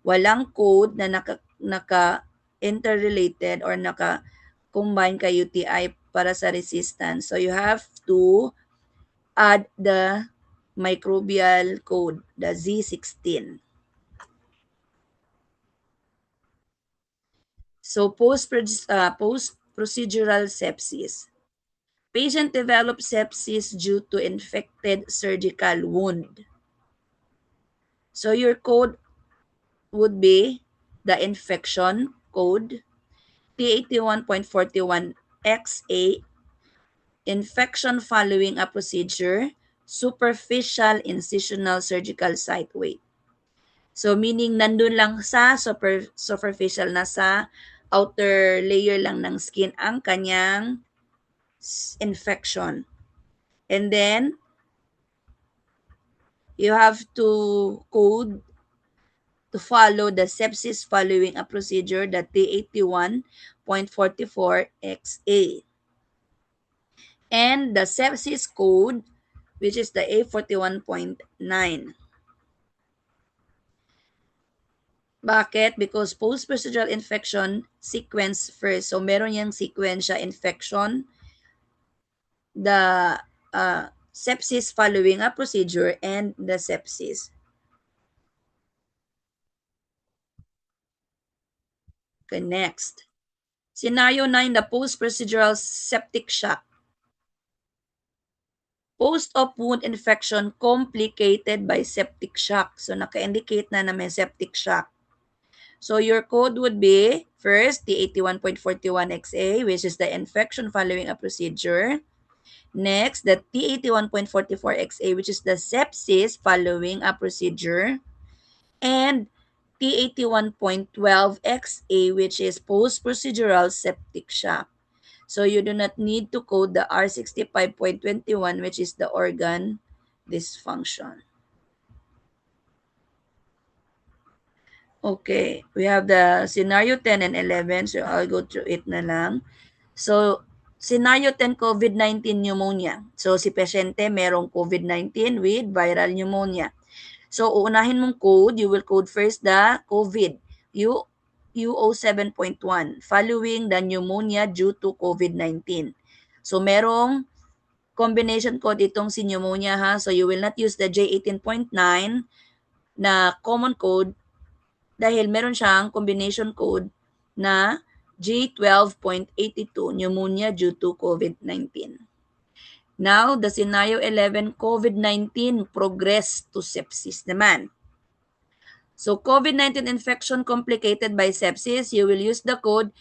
Walang code na naka-interrelated or naka-combine kay UTI para sa resistance. So, you have to add the microbial code, the Z16. So, post-procedural sepsis. Patient develops sepsis due to infected surgical wound. So, your code would be the infection code, T81.41XA, infection following a procedure, superficial incisional surgical site. Wait. So, meaning nandun lang sa superficial, na sa outer layer lang ng skin ang kanyang infection. And then, you have to code to follow the sepsis following a procedure, the T81.44XA. And the sepsis code, which is the A41.9. Bakit? Because post-procedural infection sequence first. So, meron yung sequence siya, infection, the sepsis following a procedure, and the sepsis. Okay, next. Scenario 9, the post-procedural septic shock. Post-op wound infection complicated by septic shock. So, naka-indicate na may septic shock. So, your code would be, first, T81.41XA, which is the infection following a procedure. Next, the T81.44XA, which is the sepsis following a procedure. And T81.12XA, which is post-procedural septic shock. So you do not need to code the R65.21, which is the organ dysfunction. Okay, we have the scenario 10 and 11, so I'll go through it na lang. So, scenario 10, COVID-19 pneumonia. So, si pasyente merong COVID-19 with viral pneumonia. So, uunahin mong code, you will code first the COVID, UO7.1, following the pneumonia due to COVID-19. So, merong combination code itong si pneumonia ha. So, you will not use the J18.9 na common code dahil meron siyang combination code na G12.82, pneumonia due to COVID-19. Now, the scenario 11, COVID-19 progress to sepsis naman. So, COVID-19 infection complicated by sepsis, you will use the code.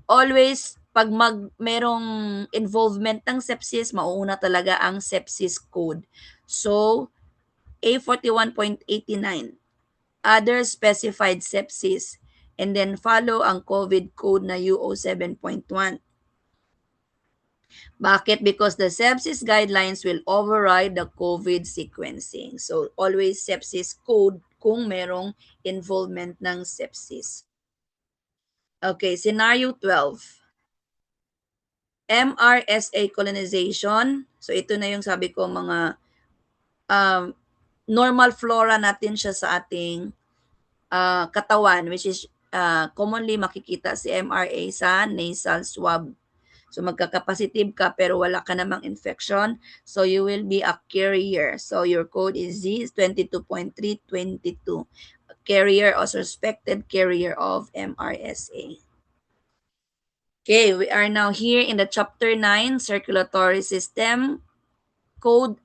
Always, pag merong involvement ng sepsis, mauuna talaga ang sepsis code. So, A41.89. Other specified sepsis, and then follow ang COVID code na UO7.1. Bakit? Because the sepsis guidelines will override the COVID sequencing. So, always sepsis code kung merong involvement ng sepsis. Okay, scenario 12. MRSA colonization. So, ito na yung sabi ko mga normal flora natin siya sa ating katawan, which is commonly makikita si MRA sa nasal swab. So magkakapositive ka pero wala ka namang infection, so you will be a carrier. So your code is Z22.322, carrier or suspected carrier of MRSA. Okay, we are now here in the chapter 9, circulatory system. Code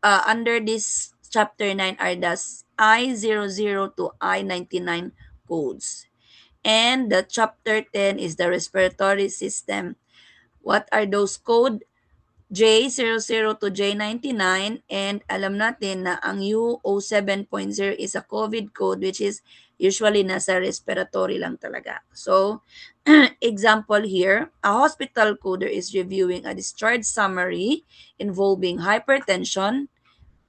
under this chapter 9 are the I00 to I99 codes. And the chapter 10 is the respiratory system. What are those code? J00 to J99, and alam natin na ang UO7.0 is a COVID code, which is usually nasa respiratory lang talaga. So, example here, a hospital coder is reviewing a discharge summary involving hypertension,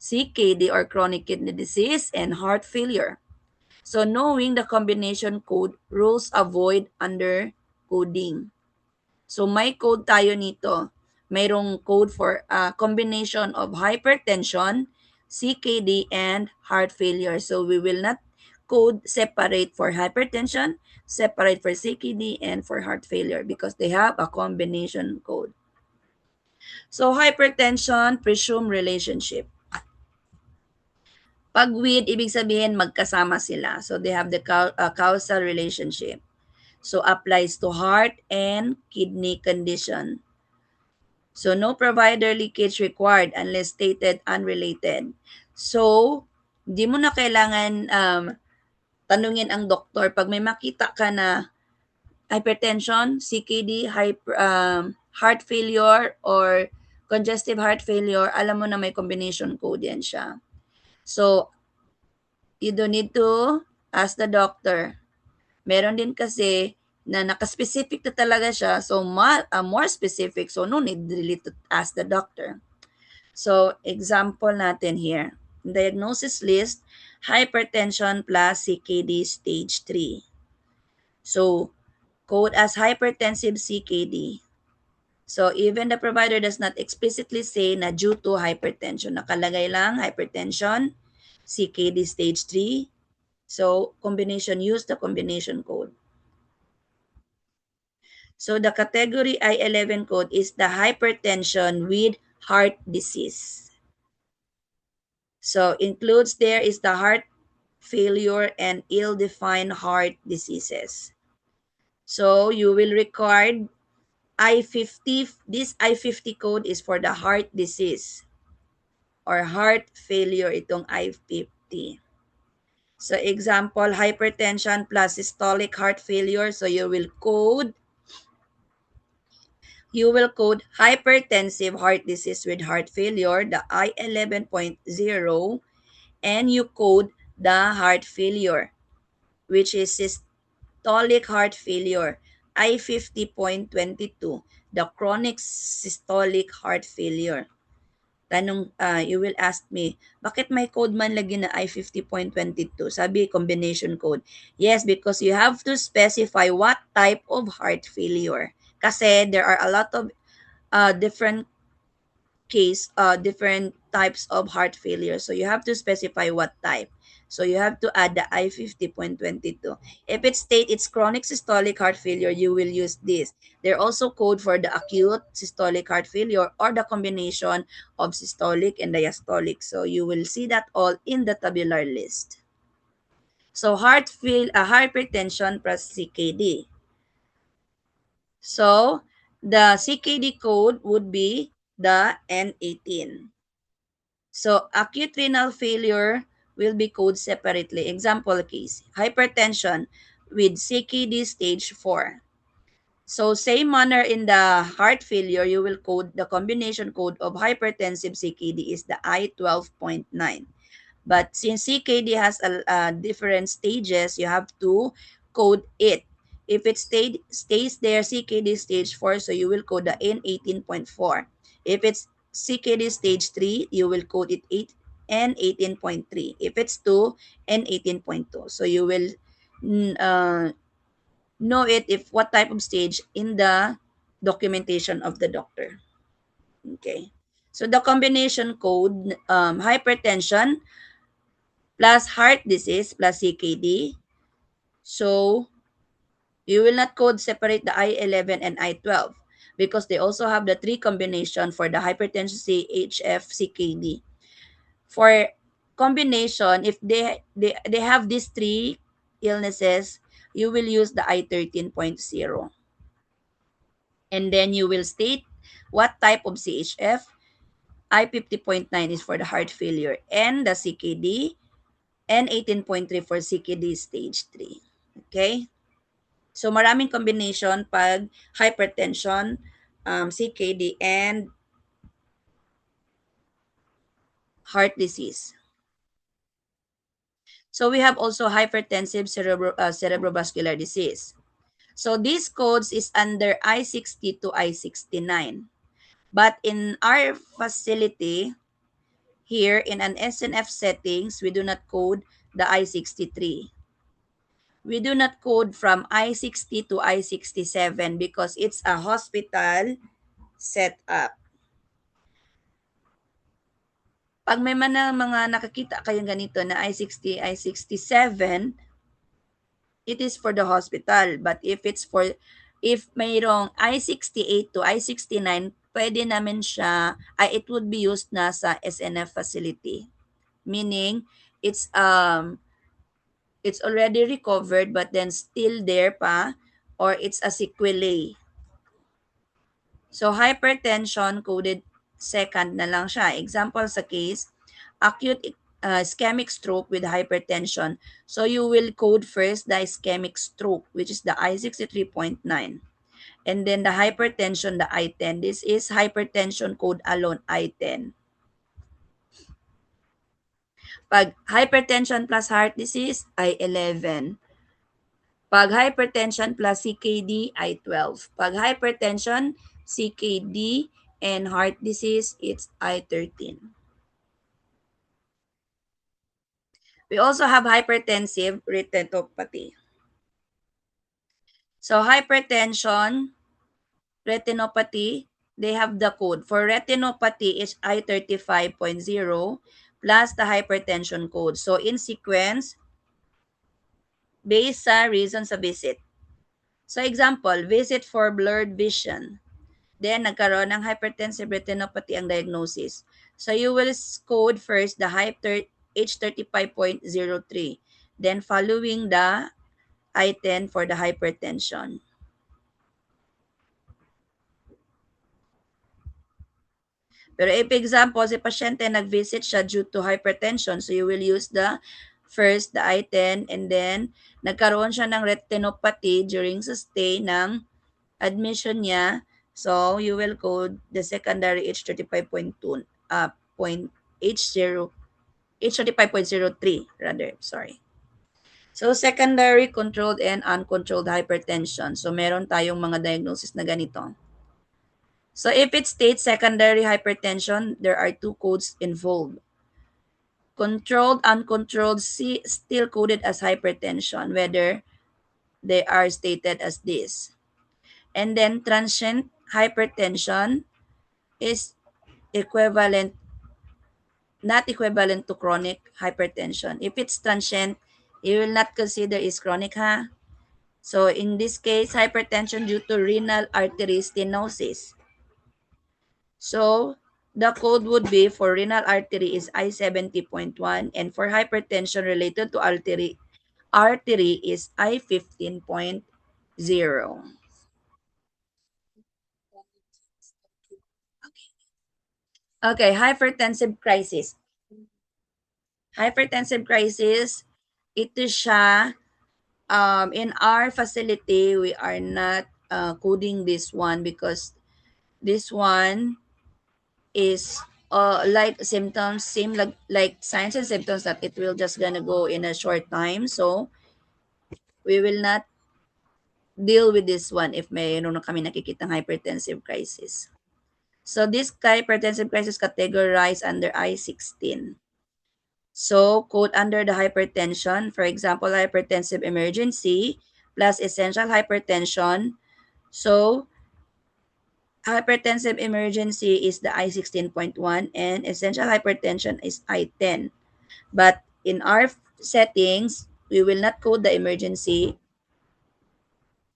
CKD or chronic kidney disease, and heart failure. So, knowing the combination code, rules avoid under coding. So, may code tayo nito. Mayroong code for a combination of hypertension, CKD, and heart failure. So, we will not code separate for hypertension, separate for CKD, and for heart failure because they have a combination code. So, hypertension, presume relationship. Pag with, ibig sabihin magkasama sila. So, they have the causal relationship. So, applies to heart and kidney condition. So, no provider leakage required unless stated unrelated. So, di mo na kailangan tanungin ang doktor. Pag may makita ka na hypertension, CKD, heart failure, or congestive heart failure, alam mo na may combination code yan siya. So, you don't need to ask the doctor. Meron din kasi na nakaspecific na talaga siya, so more specific, so no need really to ask the doctor. So, example natin here. Diagnosis list, hypertension plus CKD stage 3. So, code as hypertensive CKD. So, even the provider does not explicitly say na due to hypertension. Nakalagay lang hypertension, CKD stage 3. So, use the combination code. So, the category I11 code is the hypertension with heart disease. So, includes there is the heart failure and ill-defined heart diseases. So, you will record I50. This I50 code is for the heart disease or heart failure, itong I50. So, example, hypertension plus systolic heart failure. So, you will code hypertensive heart disease with heart failure, the I11.0, and you code the heart failure. which is systolic heart failure, I50.22, the chronic systolic heart failure. You will ask me, bakit may code man lagi na I50.22? Sabi, combination code. Yes, because you have to specify what type of heart failure. Kasi there are a lot of different types of heart failure. So you have to specify what type. So you have to add the I50.22. If it state it's chronic systolic heart failure, you will use this. There also code for the acute systolic heart failure or the combination of systolic and diastolic. So you will see that all in the tabular list. So hypertension plus CKD. So the CKD code would be the N18. So acute renal failure will be coded separately. Example case, hypertension with CKD stage 4. So same manner in the heart failure, you will code the combination code of hypertensive CKD is the I12.9. But since CKD has different stages, you have to code it. If it stays there, CKD stage 4, so you will code the N18.4. If it's CKD stage 3, you will code it N18.3. If it's 2, N18.2. So you will know it if what type of stage in the documentation of the doctor. Okay. So the combination code, hypertension plus heart disease plus CKD. So you will not code separate the I11 and I12 because they also have the 3 combination for the hypertension, CHF, CKD. For combination, if they have these 3 illnesses, you will use the I13.0. And then you will state what type of CHF. I50.9 is for the heart failure and the CKD, and 18.3 for CKD stage 3. Okay? So, maraming combination pag hypertension, CKD, and heart disease. So, we have also hypertensive cerebrovascular disease. So, these codes is under I60 to I69. But in our facility, here in an SNF settings, we do not code the I63. We do not code from I60 to I67 because it's a hospital setup. Pag may mga nakakita kayong ganito na I60, I67, it is for the hospital. But if mayroong I68 to I69, pwede namin siya, it would be used na sa SNF facility. Meaning, it's already recovered but then still there pa, or it's a sequelae. So, hypertension coded second na lang siya. Example sa case, acute ischemic stroke with hypertension. So, you will code first the ischemic stroke, which is the I63.9. And then the hypertension, the I10. This is hypertension code alone, I10. Pag hypertension plus heart disease, I11. Pag hypertension plus CKD, I12. Pag hypertension, CKD, and heart disease, it's I13. We also have hypertensive retinopathy. So hypertension, retinopathy, they have the code. For retinopathy, it's I35.0 plus the hypertension code. So in sequence, based sa reason sa visit. So example, visit for blurred vision. Then, nagkaroon ng hypertensive retinopathy ang diagnosis. So, you will code first the H35.03. Then, following the I10 for the hypertension. Pero if example, si pasyente nag-visit siya due to hypertension, so you will use the first, the I10, and then nagkaroon siya ng retinopathy during sa stay ng admission niya. So, you will code the secondary H35.2, H35.03 rather, sorry. So, secondary controlled and uncontrolled hypertension. So, meron tayong mga diagnosis na ganito. So, if it states secondary hypertension, there are two codes involved. Controlled, uncontrolled, still coded as hypertension, whether they are stated as this. And then transient hypertension is equivalent, not equivalent to chronic hypertension. If it's transient, you will not consider is chronic, ha? So in this case, hypertension due to renal artery stenosis. So the code would be for renal artery is I-70.1 and for hypertension related to artery is I-15.0. Okay, hypertensive crisis. Hypertensive crisis, ito siya, in our facility, we are not coding this one because this one is like symptoms, seem like signs and symptoms that it will just gonna go in a short time. So, we will not deal with this one if mayroon na kami nakikitang hypertensive crisis. So, this hypertensive crisis categorized under I-16. So, code under the hypertension, for example, hypertensive emergency plus essential hypertension. So, hypertensive emergency is the I-16.1 and essential hypertension is I-10. But in our settings, we will not code the emergency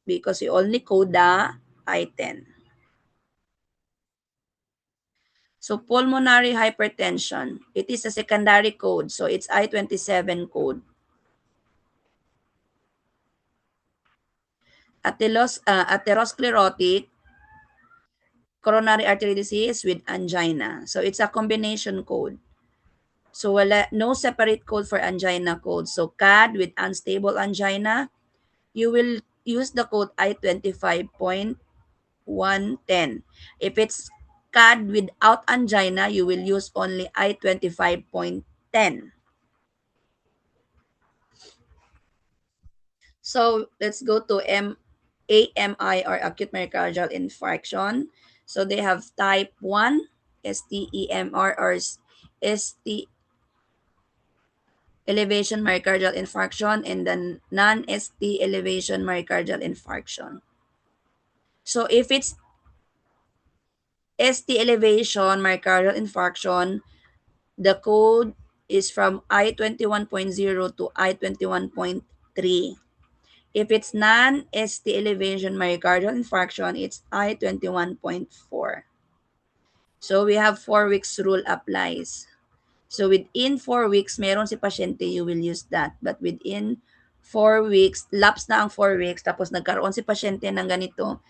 because we only code the I-10. So, pulmonary hypertension, it is a secondary code. So, it's I-27 code. Atherosclerotic coronary artery disease with angina. So, it's a combination code. So, no separate code for angina code. So, CAD with unstable angina, you will use the code I-25.110. If it's CAD without angina, you will use only I-25.10. So, let's go to AMI or acute myocardial infarction. So, they have type 1, STEMR or ST elevation myocardial infarction and then non-ST elevation myocardial infarction. So, if it's ST elevation myocardial infarction, the code is from I-21.0 to I-21.3. If it's non-ST elevation myocardial infarction, it's I-21.4. So, we have 4 weeks rule applies. So, within 4 weeks, meron si pasyente, you will use that. But within 4 weeks, lapse na ang 4 weeks, tapos nagkaroon si pasyente ng ganito,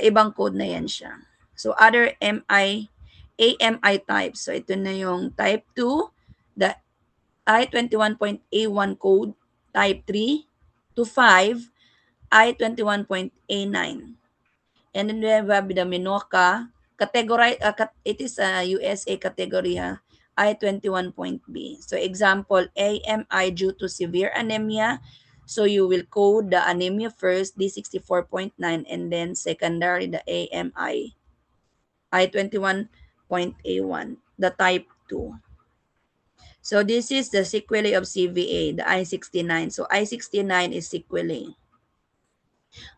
ibang code na yan siya. So, other AMI types. So, ito na yung type 2, the I-21.A1 code, type 3 to 5, I-21.A9. And then we have the Minoka, it is a USA category, I-21.B. So, example, AMI due to severe anemia. So, you will code the anemia first, D64.9, and then secondary, the AMI, I-21.A1, the type 2. So, this is the sequelae of CVA, the I-69. So, I-69 is sequelae.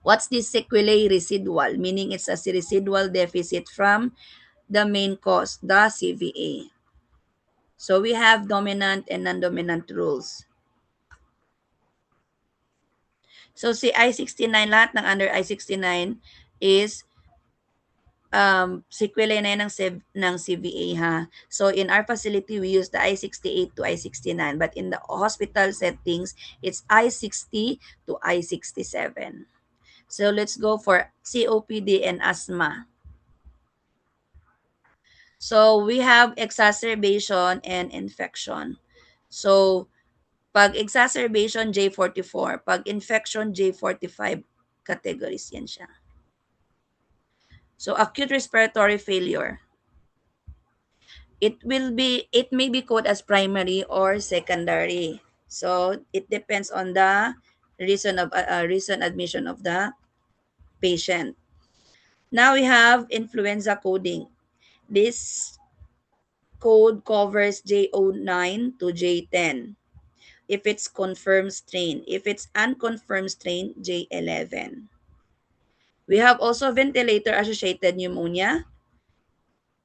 What's this sequelae? Residual, meaning it's a residual deficit from the main cause, the CVA. So, we have dominant and non-dominant rules. So, si I-69, lahat ng under I-69 is sequelae na ng CVA, ha. So, in our facility, we use the I-68 to I-69. But in the hospital settings, it's I-60 to I-67. So, let's go for COPD and asthma. So, we have exacerbation and infection. So, pag exacerbation, J44. Pag infection, J45 categories yan siya. So, acute respiratory failure. It may be coded as primary or secondary. So it depends on the reason admission of the patient. Now we have influenza coding. This code covers J09 to J10 if it's confirmed strain. If it's unconfirmed strain, J11. We have also ventilator-associated pneumonia.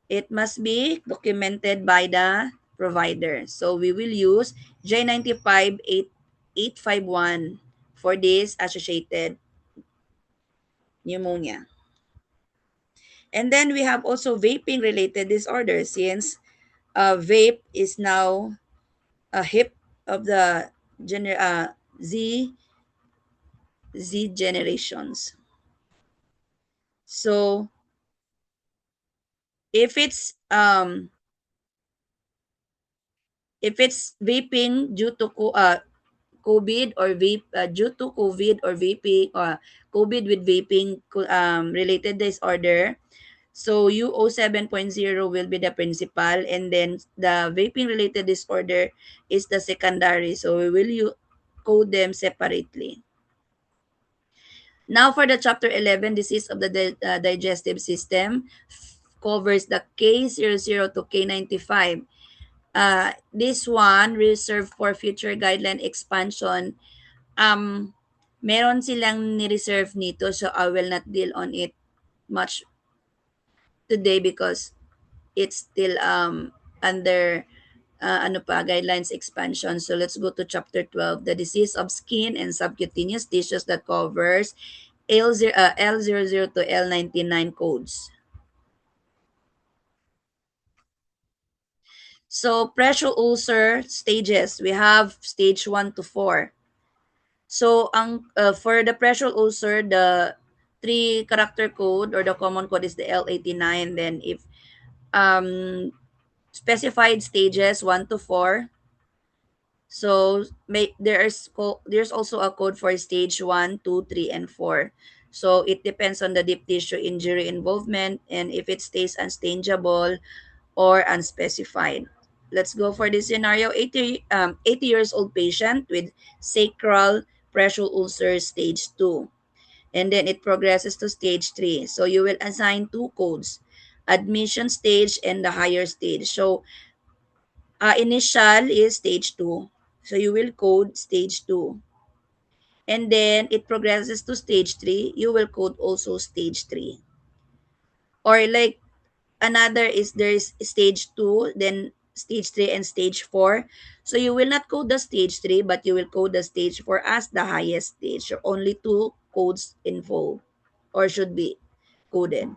It must be documented by the provider. So we will use J95-851 for this associated pneumonia. And then we have also vaping-related disorders since vape is now a hip of the Z generations. So if it's vaping due to COVID or vape due to COVID or vaping or COVID with vaping related disorder. So UO 7.0 will be the principal, and then the vaping related disorder is the secondary. So we will code them separately. Now for the chapter 11, disease of the digestive system, covers the K00 to K95. This one reserved for future guideline expansion. Meron silang ni-reserve nito, so I will not deal on it much today because it's still under guidelines expansion. So let's go to chapter 12, the disease of skin and subcutaneous tissues, that covers L00 to L99 codes. So pressure ulcer stages, we have stage 1 to 4. So for the pressure ulcer, the 3-character code or the common code is the L89. Then if specified stages 1 to 4, so there's also a code for stage 1, 2, 3, and 4. So it depends on the deep tissue injury involvement and if it stays unstageable or unspecified. Let's go for this scenario. 80 years old patient with sacral pressure ulcer stage 2. And then it progresses to stage 3. So you will assign 2 codes, admission stage and the higher stage. So initial is stage 2. So you will code stage 2. And then it progresses to stage 3. You will code also stage 3. Or like another is there's stage 2, then stage 3 and stage 4. So you will not code the stage 3, but you will code the stage 4 as the highest stage. So only 2 codes involved or should be coded.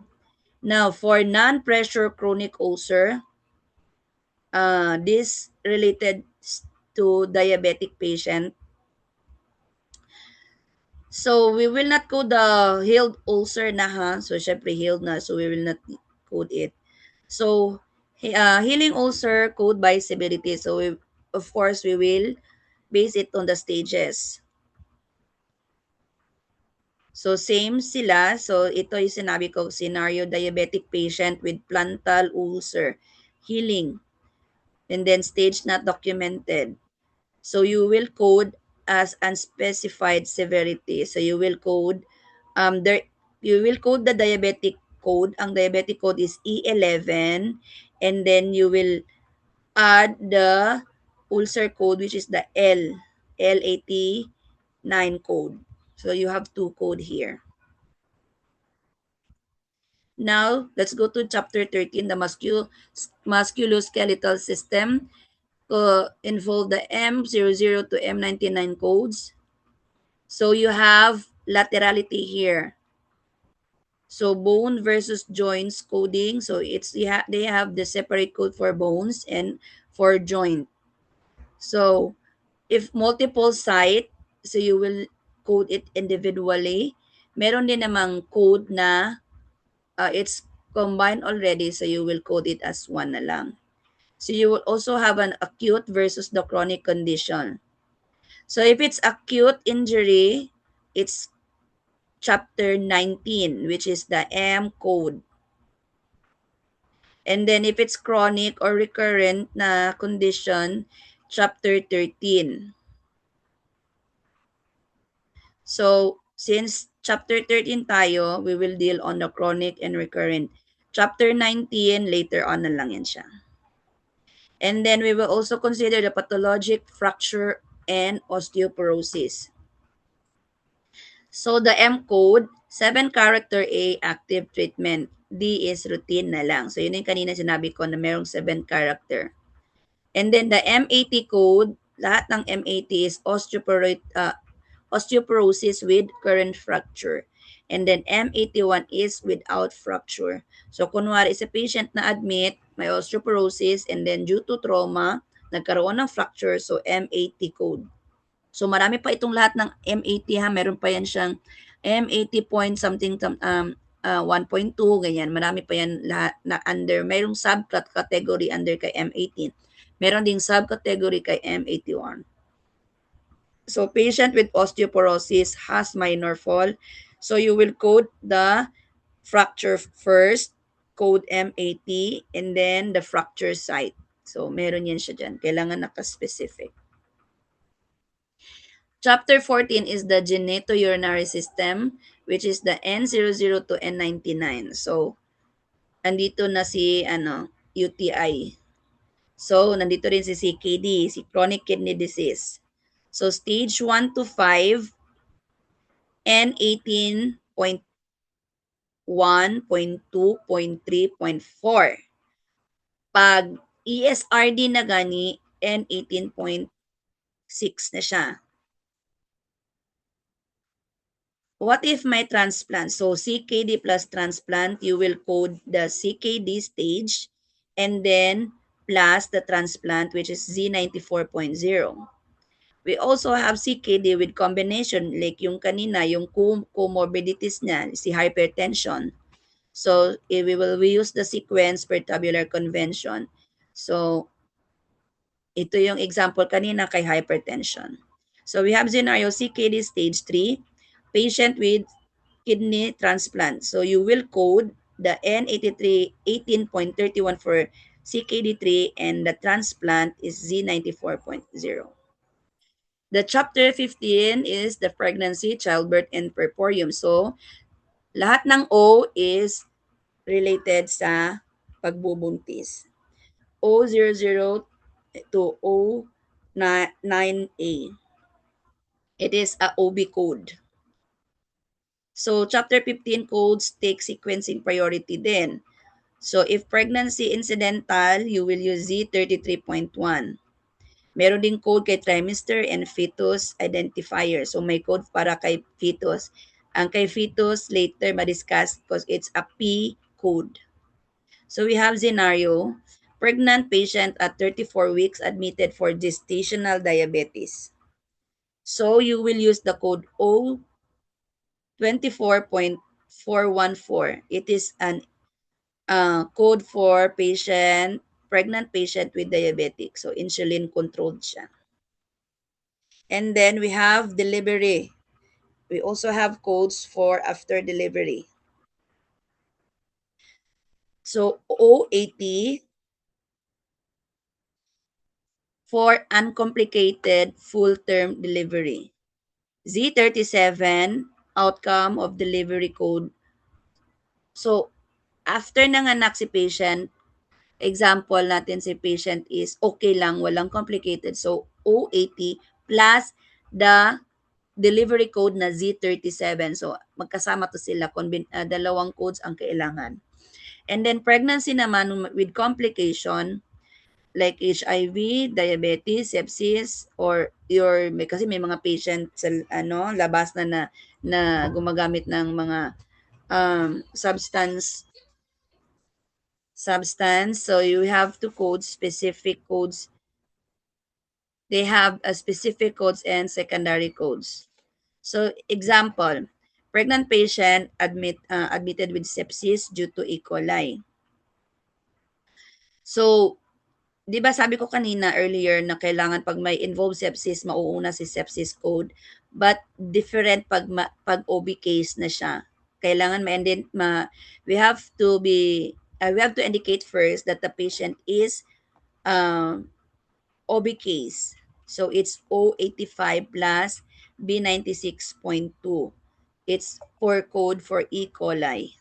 Now, for non-pressure chronic ulcer, this related to diabetic patient. So we will not code the healed ulcer na ha. So syempre healed na, so we will not code it. So healing ulcer code by severity. So of course we will base it on the stages. So same sila. So ito yung sinabi ko, scenario diabetic patient with plantar ulcer, healing, and then stage not documented. So you will code as unspecified severity. So you will code the diabetic code. Ang diabetic code is E11, and then you will add the ulcer code, which is the L89 code. So you have 2 code here. Now, let's go to chapter 13, the musculoskeletal system. Involve the M00 to M99 codes. So you have laterality here. So bone versus joints coding. So they have the separate code for bones and for joint. So if multiple site, so you will code it individually. Meron din namang code na it's combined already, so you will code it as one na lang. So you will also have an acute versus the chronic condition. So if it's acute injury, it's chapter 19, which is the M code. And then if it's chronic or recurrent na condition, chapter 13. So, since chapter 13 tayo, we will deal on the chronic and recurrent. Chapter 19, later on na lang yan siya. And then we will also consider the pathologic fracture and osteoporosis. So the M code, 7-character A, active treatment. D is routine na lang. So yun yung kanina sinabi ko na merong 7 character. And then the M80 code, lahat ng M80 is osteoporosis with current fracture. And then M81 is without fracture. So kunwari sa patient na admit, may osteoporosis and then due to trauma, nagkaroon ng fracture, so M80 code. So marami pa itong lahat ng M80 ha, meron pa yan siyang M80 point something 1.2 ganyan. Marami pa yan lahat na under, mayroong subcategory under kay M18. Meron ding subcategory kay M81. So patient with osteoporosis has minor fall. So you will code the fracture first, code M80, and then the fracture site. So meron yan siya dyan. Kailangan naka-specific. Chapter 14 is the genitourinary system, which is the N00 to N99. So, andito na si UTI. So, nandito rin si CKD, si chronic kidney disease. So, stage 1 to 5, N18.1, 0.2, 0.3, 0.4. Pag ESRD na gani, N18.6 na siya. What if my transplant? So CKD plus transplant, you will code the CKD stage and then plus the transplant, which is Z94.0. We also have CKD with combination, like yung kanina, yung comorbidities niya, si hypertension. So we use the sequence per tabular convention. So ito yung example kanina kay hypertension. So we have scenario CKD stage 3, patient with kidney transplant. So you will code the N83 18.31 for CKD3 and the transplant is Z94.0. The chapter 15 is the pregnancy, childbirth, and perporium. So lahat ng O is related sa pagbubuntis. O00 to O9A. It is a OB code. So, chapter 15 codes take sequencing priority din. So, if pregnancy incidental, you will use Z33.1. Meron ding code kay trimester and fetus identifier. So, may code para kay fetus. Ang kay fetus, later ma-discuss because it's a P code. So, we have scenario, pregnant patient at 34 weeks admitted for gestational diabetes. So, you will use the code O24.414. It is an code for pregnant patient with diabetic. So, insulin controlled siya. And then we have delivery. We also have codes for after delivery. So, O80 for uncomplicated full-term delivery. Z37, outcome of delivery code. So, after nanganak si patient, example natin si patient is okay lang, walang complicated. So, O80 plus the delivery code na Z37. So, magkasama to sila. Dalawang codes ang kailangan. And then, pregnancy naman with complication like HIV, diabetes, sepsis, or kasi may mga patient sa labas na gumagamit ng mga substance. So you have to code specific codes. They have a specific codes and secondary codes. So example, pregnant patient admitted with sepsis due to E. coli. So, di ba sabi ko kanina earlier na kailangan pag may involved sepsis, mauuna si sepsis code. But different pag OB case na siya. Kailangan we have to indicate first that the patient is OB case. So it's O85 plus B96.2. It's for code for E. coli.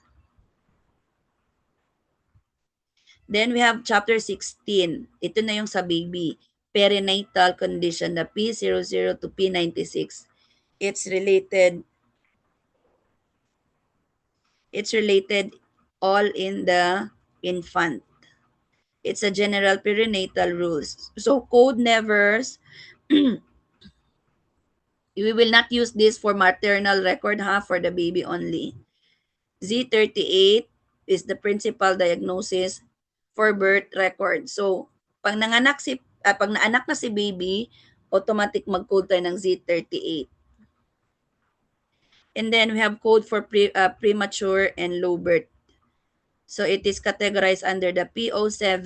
Then we have chapter 16. Ito na yung sa baby. Perinatal condition, the P00 to P96. It's related all in the infant. It's a general perinatal rules. So code nevers, we will not use this for maternal record for the baby only. Z38 is the principal diagnosis for birth record. So pag naanak na si baby, automatic mag-code tayo ng Z38. And then we have code for premature and low birth. So it is categorized under the PO7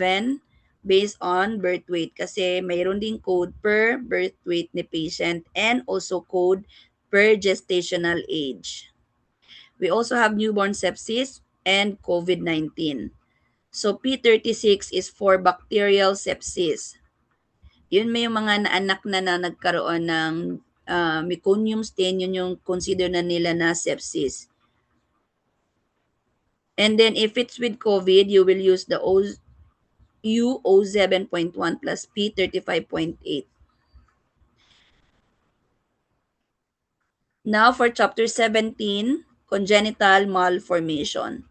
based on birth weight kasi mayroon ding code per birth weight ni patient and also code per gestational age. We also have newborn sepsis and COVID-19. So P36 is for bacterial sepsis. Yun may yung mga naanak na nagkaroon ng meconium stain, yun yung consider na nila na sepsis. And then if it's with COVID, you will use the U07.1 plus P35.8. Now for chapter 17, congenital malformation.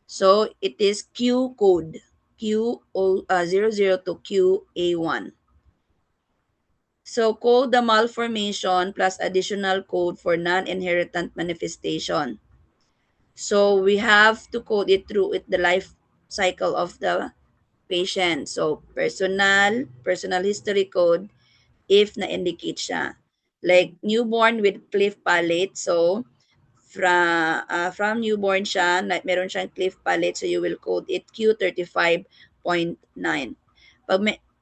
So it is Q code, Q00 to QA1. So code the malformation plus additional code for non-inheritant manifestation. So we have to code it through the life cycle of the patient. So personal history code if na-indicate siya. Like newborn with cleft palate. So from newborn siya, meron siyang cleft palate. So you will code it Q35.9.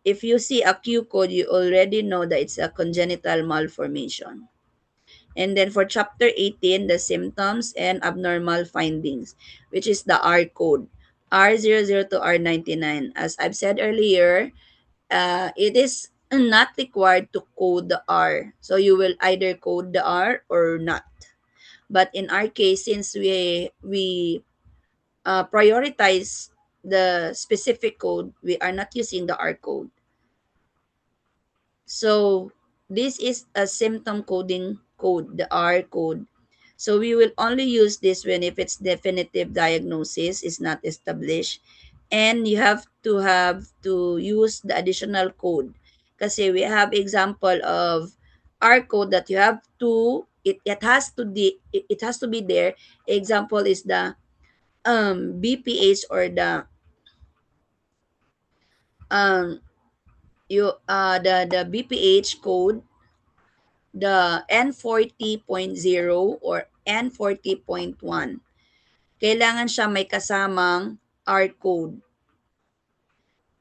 If you see a Q code, you already know that it's a congenital malformation. And then for chapter 18, the symptoms and abnormal findings, which is the R code, R00 to R99. As I've said earlier, it is not required to code the R. So you will either code the R or not. But in our case, since we prioritize the specific code, we are not using the R code. So this is a symptom coding code, the R code. So we will only use this when if its definitive diagnosis is not established, and you have to use the additional code. Kasi we have example of R code that you have to it has to be there. Example is the BPH or the the BPH code, the N40.0 or N40.1. Kailangan siya may kasamang R code.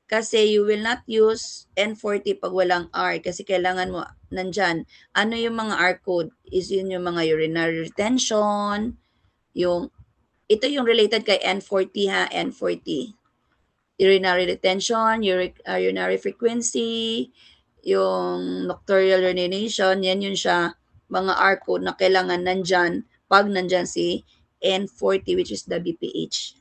Kasi you will not use N40 pag walang R kasi kailangan mo nandyan. Ano yung mga R code? Is yun yung mga urinary retention, ito yung related kay N40 N40. Urinary retention, urinary frequency, yung nocturnal urination, yan yun siya, mga R code na kailangan nandyan pag nandyan si N40 which is the BPH,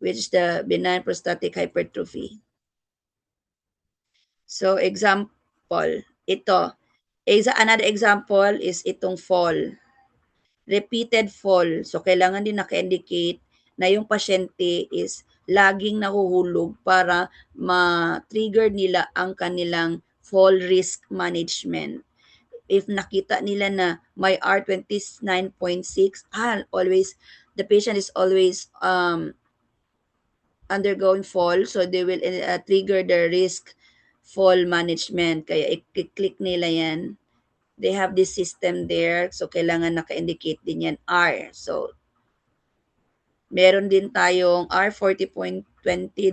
which is the benign prostatic hypertrophy. So example, ito. Another example is itong fall. Repeated fall. So kailangan din naka-indicate na yung pasyente is laging nahuhulog para ma-trigger nila ang kanilang fall risk management. If nakita nila na may R29.6, always, the patient is always undergoing fall, so they will trigger the risk fall management. Kaya i-click nila yan. They have this system there, so kailangan naka-indicate din yan R. So meron din tayong R40.20,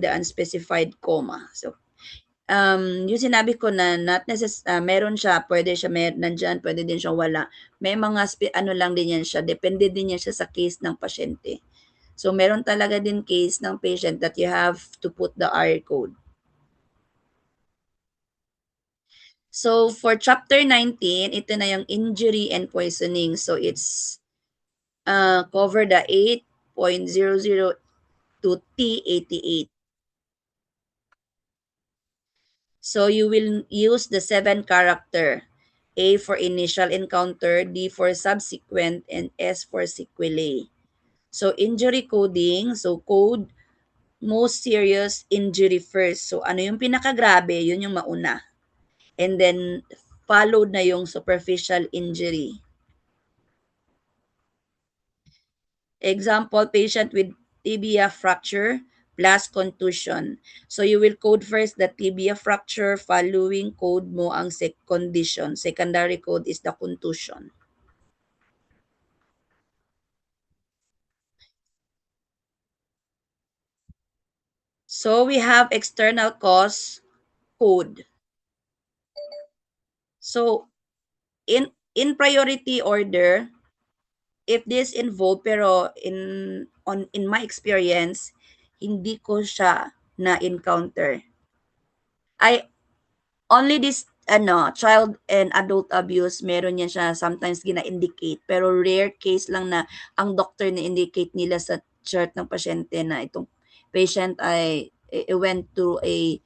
the unspecified coma. So, yung sinabi ko na meron siya, pwede siya nandyan, pwede din siya wala. May mga lang din yan siya, depende din yan siya sa case ng pasyente. So, meron talaga din case ng patient that you have to put the R code. So, for chapter 19, ito na yung injury and poisoning. So, it's cover the 8.00 to T88. So, you will use the 7 character. A for initial encounter, D for subsequent, and S for sequelae. So, injury coding. So, code most serious injury first. So, ano yung pinakagrabe, yun yung mauna. And then, followed na yung superficial injury. Example, patient with tibia fracture plus contusion. So, you will code first the tibia fracture, following code mo ang condition. Secondary code is the contusion. So, we have external cause code. So, in priority order, if this involved, pero in my experience, hindi ko siya na-encounter. I only this child and adult abuse, meron niya siya sometimes gina-indicate, pero rare case lang na ang doctor na-indicate nila sa chart ng pasyente na itong patient ay went through a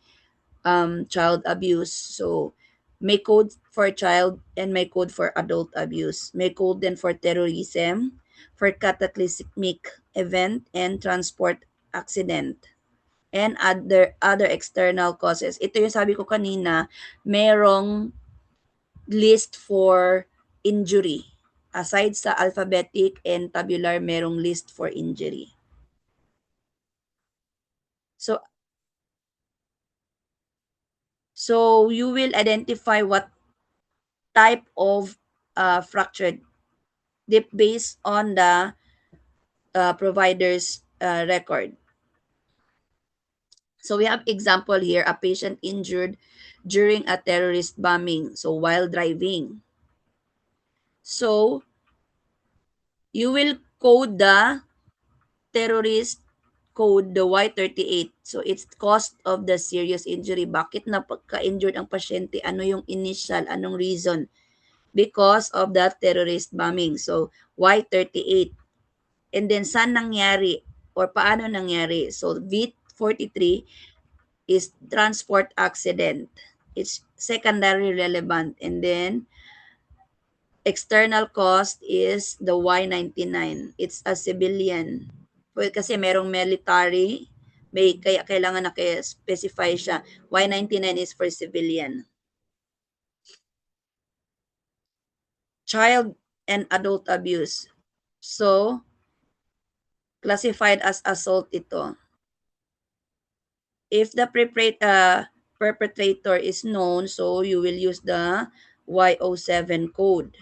child abuse. So, may code for child and may code for adult abuse. May code din for terrorism, for cataclysmic event, and transport accident, and other external causes. Ito yung sabi ko kanina, merong list for injury. Aside sa alphabetic and tabular, merong list for injury. So you will identify what type of fracture based on the provider's record. So we have example here, a patient injured during a terrorist bombing, so while driving. So you will code the terrorist code, the Y38. So it's cost of the serious injury. Bakit na pagka-injured ang pasyente? Ano yung initial? Anong reason? Because of the terrorist bombing. So Y38. And then saan nangyari or paano nangyari? So V43 is transport accident. It's secondary relevant. And then external cost is the Y99. It's a civilian. Kasi merong military, may kaya kailangan naka-specify siya. Y99 is for civilian. Child and adult abuse. So, classified as assault ito. If the perpetrator is known, so you will use the Y07 code.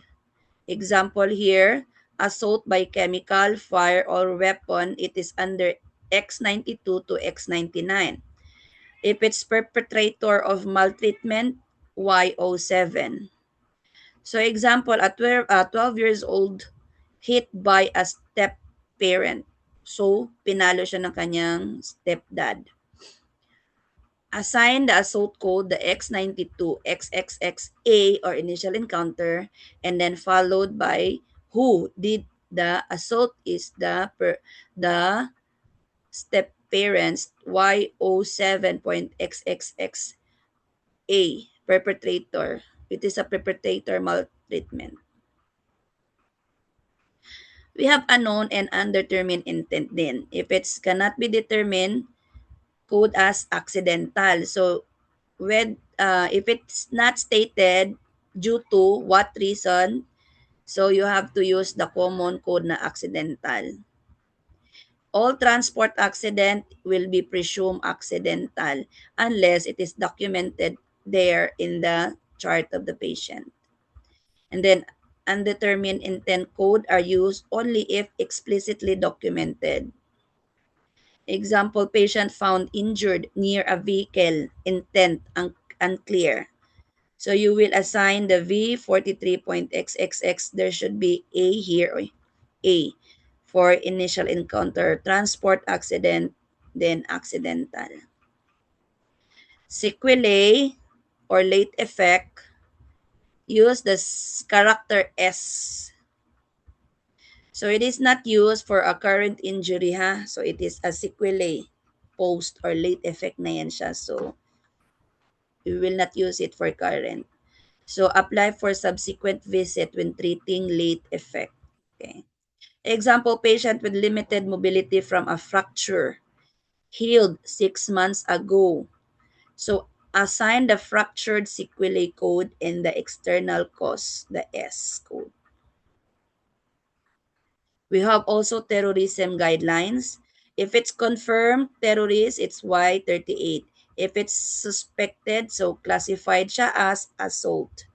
Example here, assault by chemical, fire, or weapon, it is under X92 to X99. If it's perpetrator of maltreatment, Y07. So example, a 12 years old hit by a step parent. So, pinalo siya ng kanyang stepdad. Assign the assault code, the X92 XXXA or initial encounter, and then followed by who did the assault is the step parents Y07.XXXA perpetrator. It is a perpetrator maltreatment. We have unknown and undetermined intent din. If it's cannot be determined, code as accidental. So, if it's not stated due to what reason, so you have to use the common code na accidental. All transport accident will be presumed accidental unless it is documented there in the chart of the patient. And then undetermined intent code are used only if explicitly documented. Example, patient found injured near a vehicle, intent unclear. So you will assign the V43.XXX, there should be A here, A, for initial encounter, transport accident, then accidental. Sequelae or late effect, use the character S. So it is not used for a current injury, ha? So it is a sequelae, post or late effect na yan siya. So we will not use it for current. So apply for subsequent visit when treating late effect. Okay. Example, patient with limited mobility from a fracture, healed 6 months ago. So assign the fractured sequelae code and the external cause, the S code. We have also terrorism guidelines. If it's confirmed terrorist, it's Y38. If it's suspected, so classified siya as assault.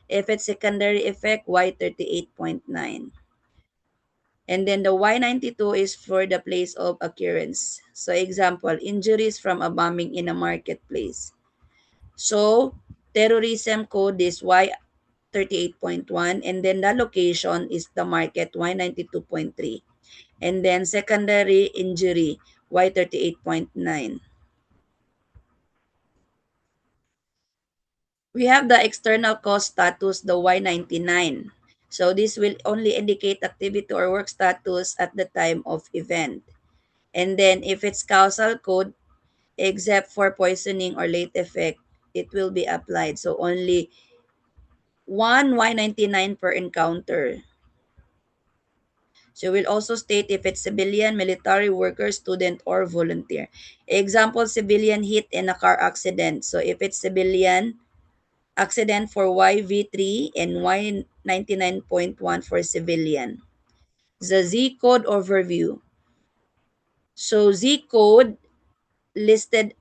If it's secondary effect, Y38.9. And then the Y92 is for the place of occurrence. So example, injuries from a bombing in a marketplace. So terrorism code is Y38.1 and then the location is the market Y92.3. And then secondary injury Y38.9. We have the external cause status, the Y99. So this will only indicate activity or work status at the time of event. And then if it's causal code, except for poisoning or late effect, it will be applied. So only one Y99 per encounter. So we'll also state if it's civilian, military worker, student, or volunteer. Example, civilian hit in a car accident. So if it's civilian, accident for YV3 and Y99.1 for civilian. The Z code overview. So Z code listed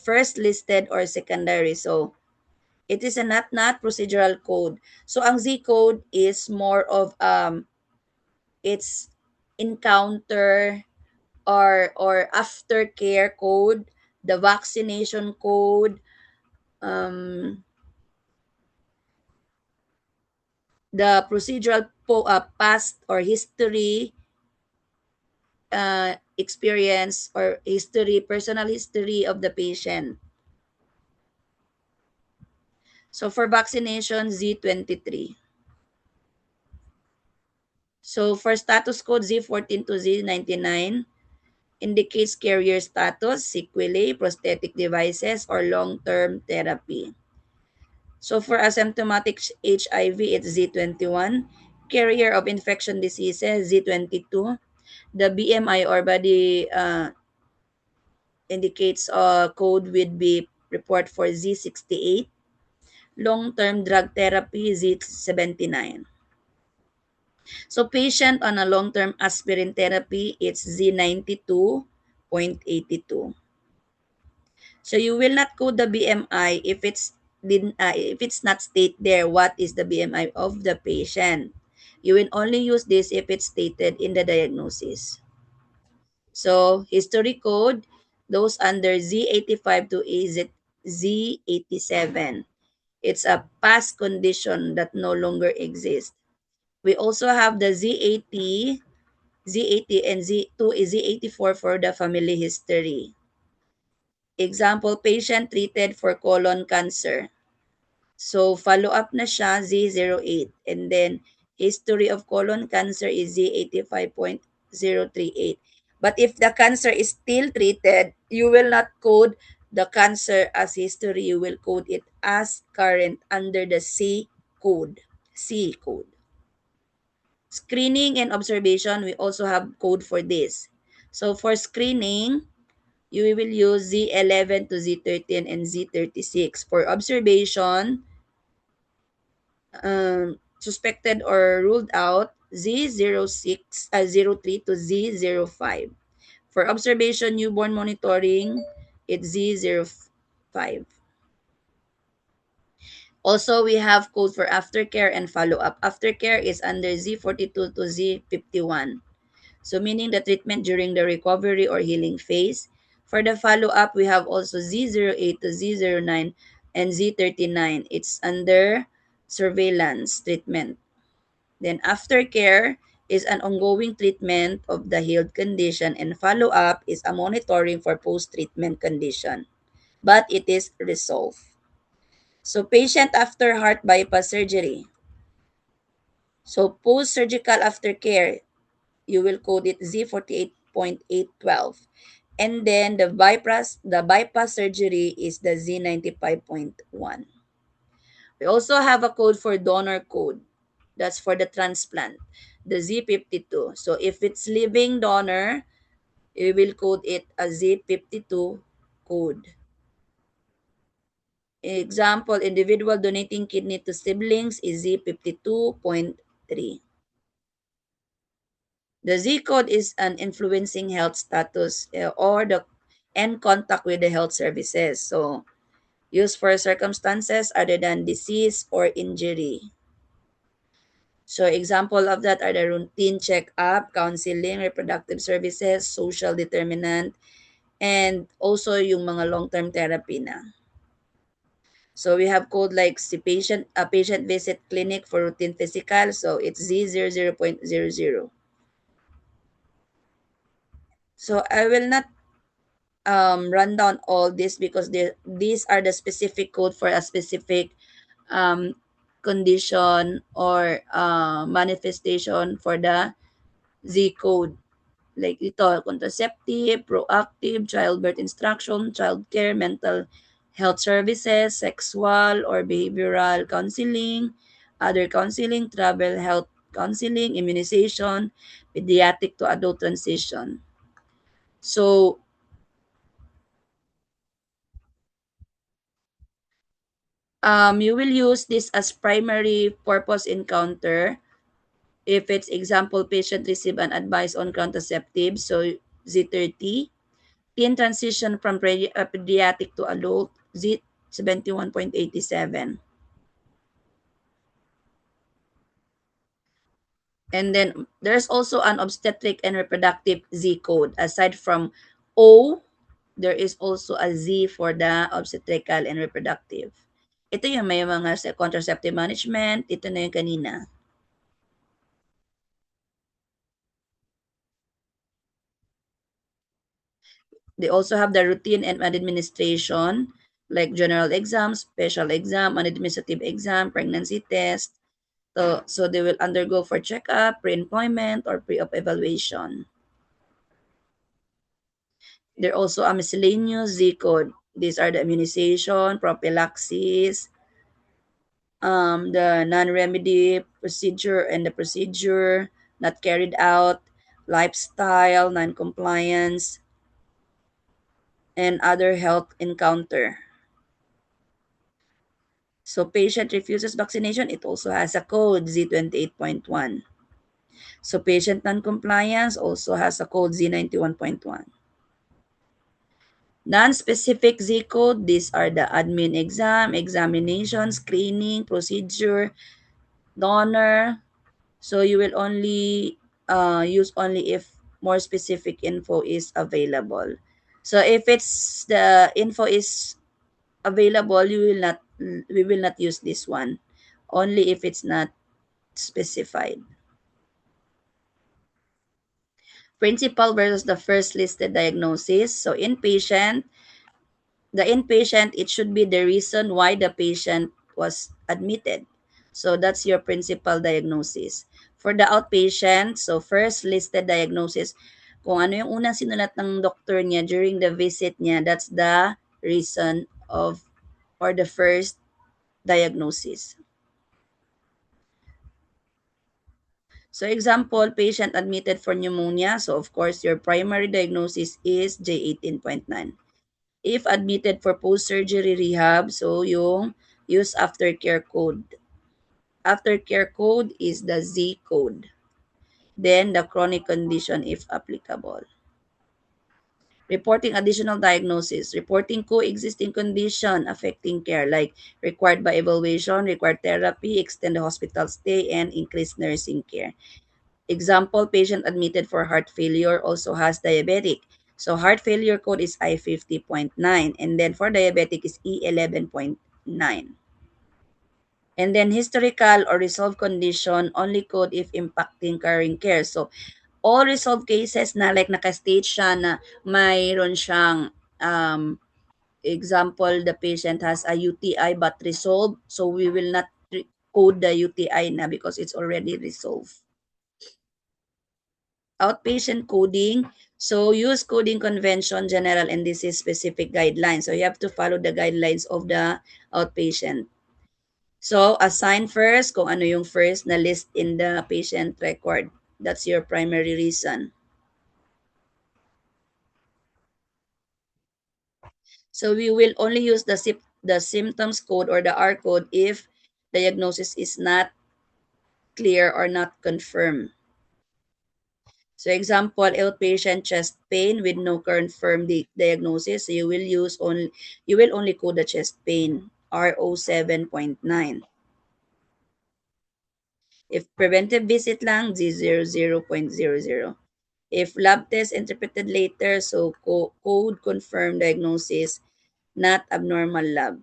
first listed or secondary. So it is a not procedural code. So ang Z code is more of it's encounter or aftercare code, the vaccination code, the procedural past or history, experience or history, personal history of the patient. So for vaccination, Z23. So for status code Z14 to Z99, indicates carrier status, sequelae, prosthetic devices, or long-term therapy. So for asymptomatic HIV, it's Z21. Carrier of infection diseases, Z22. The BMI or body indicates code would be report for Z68. Long-term drug therapy, Z79. So patient on a long-term aspirin therapy, it's Z92.82. So you will not code the BMI if it's not state there what is the BMI of the patient. You will only use this if it's stated in the diagnosis. So history code, those under Z85 to Z87. It's a past condition that no longer exists. We also have the Z80 and Z84 for the family history. Example, patient treated for colon cancer. So, follow-up na siya, Z08. And then, history of colon cancer is Z85.038. But if the cancer is still treated, you will not code the cancer as history. You will code it as current under the C code. C code. Screening and observation, we also have code for this. So, for screening, you will use Z11 to Z13 and Z36. For observation, suspected or ruled out, Z03 to Z05. For observation, newborn monitoring, it's Z05. Also, we have code for aftercare and follow-up. Aftercare is under Z42 to Z51. So meaning the treatment during the recovery or healing phase. For the follow-up, we have also Z08 to Z09 and Z39. It's under surveillance treatment. Then aftercare is an ongoing treatment of the healed condition and follow-up is a monitoring for post-treatment condition. But it is resolved. So patient after heart bypass surgery. So post-surgical aftercare, you will code it Z48.812. And then the bypass surgery is the Z95.1. We also have a code for donor code. That's for the transplant, the Z52. So if it's living donor, we will code it a Z52 code. Example, individual donating kidney to siblings is Z52.3. The Z code is an influencing health status or the and contact with the health services. So, used for circumstances other than disease or injury. So, example of that are the routine check-up, counseling, reproductive services, social determinant, and also yung mga long-term therapy na. So, we have code like a patient visit clinic for routine physical. So, it's Z00.00. So, I will not run down all this because these are the specific code for a specific um, condition or manifestation for the Z code. Like ito, contraceptive, proactive, childbirth instruction, childcare, mental health services, sexual or behavioral counseling, other counseling, travel health counseling, immunization, pediatric to adult transition. So, you will use this as primary purpose encounter. If it's example, patient receive an advice on contraceptive, so Z30. Teen transition from pediatric to adult, Z71.87. And then there's also an obstetric and reproductive Z code. Aside from O, there is also a Z for the obstetrical and reproductive. Ito yung may mga contraceptive management. Ito na yung kanina. They also have the routine and administration, like general exam, special exam, an administrative exam, pregnancy test. So they will undergo for checkup, pre-employment, or pre-op evaluation. There also a miscellaneous Z code. These are the immunization, prophylaxis, the non-remedy procedure and the procedure not carried out, lifestyle, non-compliance, and other health encounter. So patient refuses vaccination, it also has a code Z28.1. So patient non-compliance also has a code Z91.1. Non-specific Z code, these are the admin exam, examination, screening, procedure, donor. So you will only use only if more specific info is available. So if it's the info is available, we will not use this one. Only if it's not specified. Principal versus the first listed diagnosis. So the inpatient, it should be the reason why the patient was admitted. So that's your principal diagnosis. For the outpatient, so first listed diagnosis, kung ano yung unang sinulat ng doctor niya during the visit niya, that's the reason of or the first diagnosis. So example, patient admitted for pneumonia. So of course, your primary diagnosis is J18.9. If admitted for post-surgery rehab, so yung use aftercare code. Aftercare code is the Z code. Then the chronic condition if applicable. Reporting additional diagnosis. Reporting coexisting condition affecting care like required by evaluation, required therapy, extend the hospital stay, and increased nursing care. Example, patient admitted for heart failure also has diabetic. So heart failure code is I50.9 and then for diabetic is E11.9. And then historical or resolved condition only code if impacting current care. So all resolved cases na like naka-state siya na mayroon siyang example, the patient has a UTI but resolved, so we will not code the UTI na because it's already resolved. Outpatient coding, so use coding convention, general, and this is specific guidelines. So you have to follow the guidelines of the outpatient. So assign first kung ano yung first na list in the patient record. That's your primary reason. So we will only use the symptoms code or the R code if diagnosis is not clear or not confirmed. So example, outpatient chest pain with no confirmed diagnosis. So you will only code the chest pain, RO 7.9. If preventive visit lang, Z00.00. If lab test interpreted later, so code confirmed diagnosis, not abnormal lab.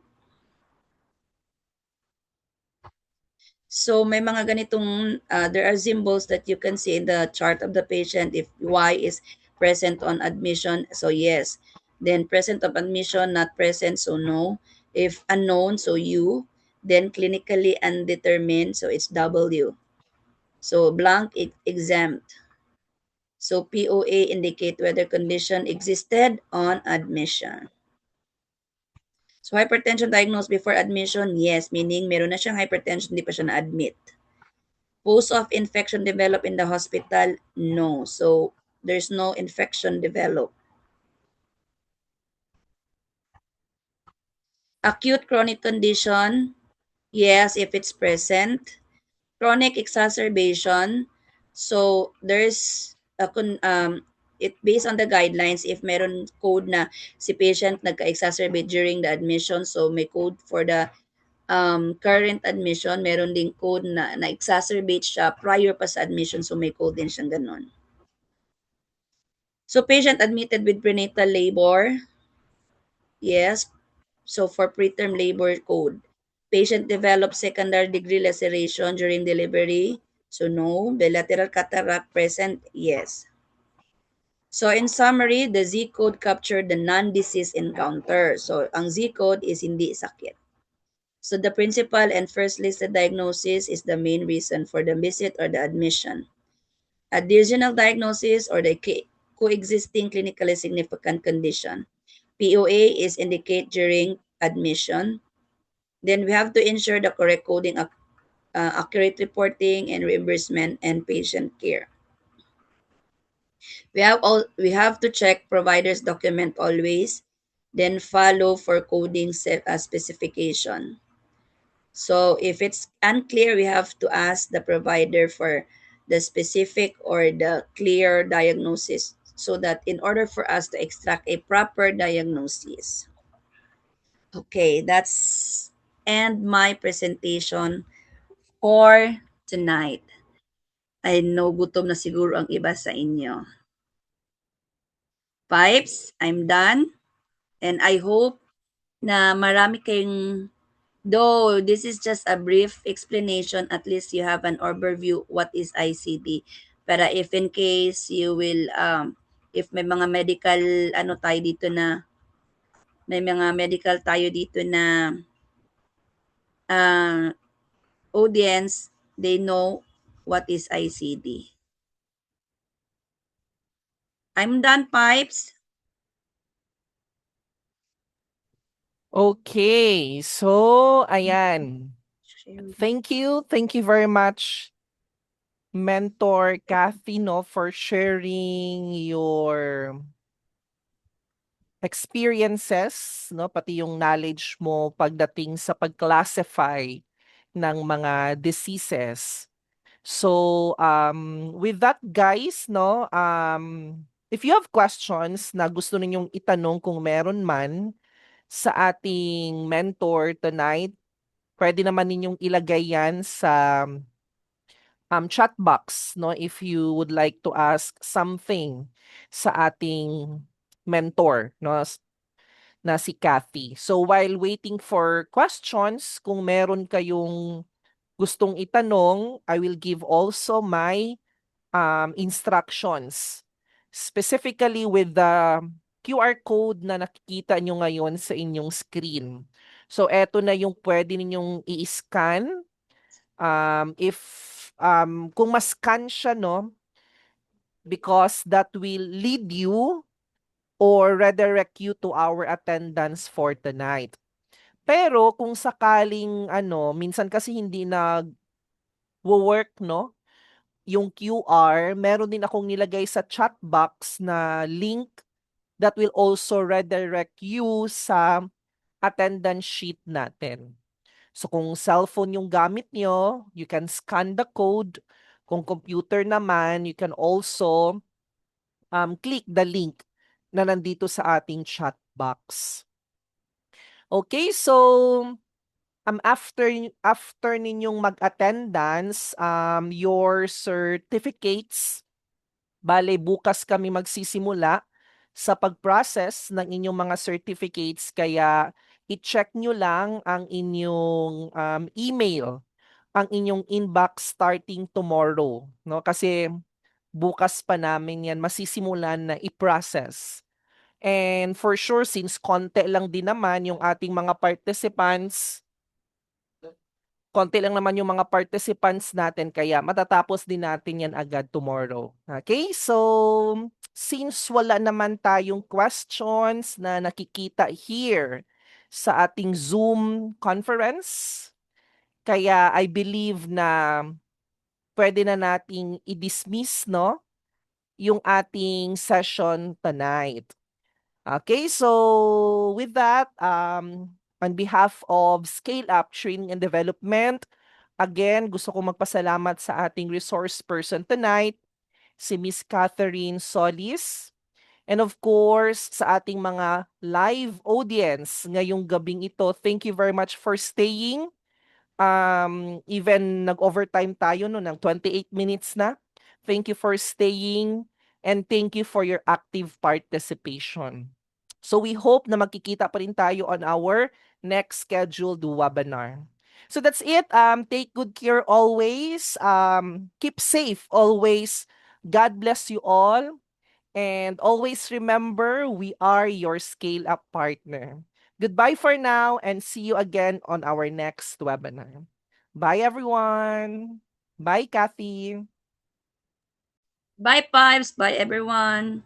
So may mga ganitong, there are symbols that you can see in the chart of the patient. If Y is present on admission, so yes. Then present of admission, not present, so no. If unknown, so U. Then clinically undetermined, so it's W. So blank, exempt. So POA indicate whether condition existed on admission. So hypertension diagnosed before admission, yes, meaning meron na siyang hypertension, hindi pa siya na-admit. Post of infection develop in the hospital, no. So there's no infection developed. Acute chronic condition, yes, if it's present. Chronic exacerbation, so there's it based on the guidelines, if meron code na si patient nagka-exacerbate during the admission, so may code for the current admission, meron ding code na na-exacerbate siya prior pa sa admission, so may code din siyang ganon. So patient admitted with prenatal labor, yes, so for preterm labor code. Patient developed secondary degree laceration during delivery, so no. Bilateral cataract present, yes. So in summary, the Z code captured the non-disease encounter. So ang Z code is hindi sakit. So the principal and first listed diagnosis is the main reason for the visit or the admission. Additional diagnosis or the coexisting clinically significant condition. POA is indicate during admission. Then we have to ensure the correct coding, accurate reporting and reimbursement, and patient care. We have to check providers document always, then follow for coding specification. So if it's unclear, we have to ask the provider for the specific or the clear diagnosis so that in order for us to extract a proper diagnosis. Okay, that's end my presentation for tonight. I know gutom na siguro ang iba sa inyo. Pipes, I'm done. And I hope na marami kayong, though this is just a brief explanation, at least you have an overview what is ICD. Pero if in case you will, if may mga medical, tayo dito na, may mga medical tayo dito na audience, they know what is ICD. I'm done, Pipes. Okay, so ayan. Thank you very much, Mentor Kathy, no, for sharing your experiences, no, pati yung knowledge mo pagdating sa pag-classify ng mga diseases. So, with that, guys, no, if you have questions na gusto ninyong itanong kung meron man sa ating mentor tonight, pwede naman ninyong ilagay yan sa chat box, no, if you would like to ask something sa ating mentor, no, na si Kathy. So while waiting for questions, kung meron kayong gustong itanong, I will give also my instructions, specifically with the QR code na nakikita nyo ngayon sa inyong screen. So, eto na yung pwede ninyong i-scan. Kung mas-scan siya, no, because that will lead you or redirect you to our attendance for tonight. Pero kung sakaling minsan kasi hindi nag-work, no, yung QR, meron din akong nilagay sa chat box na link that will also redirect you sa attendance sheet natin. So kung cellphone yung gamit nyo, you can scan the code. Kung computer naman, you can also click the link na nandito sa ating chat box. Okay, so after ninyong mag-attendance, your certificates, bale bukas kami magsisimula sa pag-process ng inyong mga certificates, kaya i-check nyo lang ang inyong email, ang inyong inbox starting tomorrow, no? Kasi bukas pa namin yan masisimulan na i-process. And for sure, since konti lang din naman yung ating mga participants, natin, kaya matatapos din natin yan agad tomorrow. Okay? So, since wala naman tayong questions na nakikita here sa ating Zoom conference, kaya I believe na pwede na nating i-dismiss, no, yung ating session tonight. Okay, so with that, on behalf of Scale Up Training and Development, again, gusto ko magpasalamat sa ating resource person tonight, si Miss Catherine Solis. And of course, sa ating mga live audience ngayong gabing ito, thank you very much for staying. Even nag-overtime tayo no, ng 28 minutes na. Thank you for staying and thank you for your active participation. So we hope na magkikita pa rin tayo on our next scheduled webinar. So that's it. Take good care always. Keep safe always. God bless you all. And always remember, we are your Scale Up partner. Goodbye for now and see you again on our next webinar. Bye, everyone. Bye, Kathy. Bye, Pipes. Bye, everyone.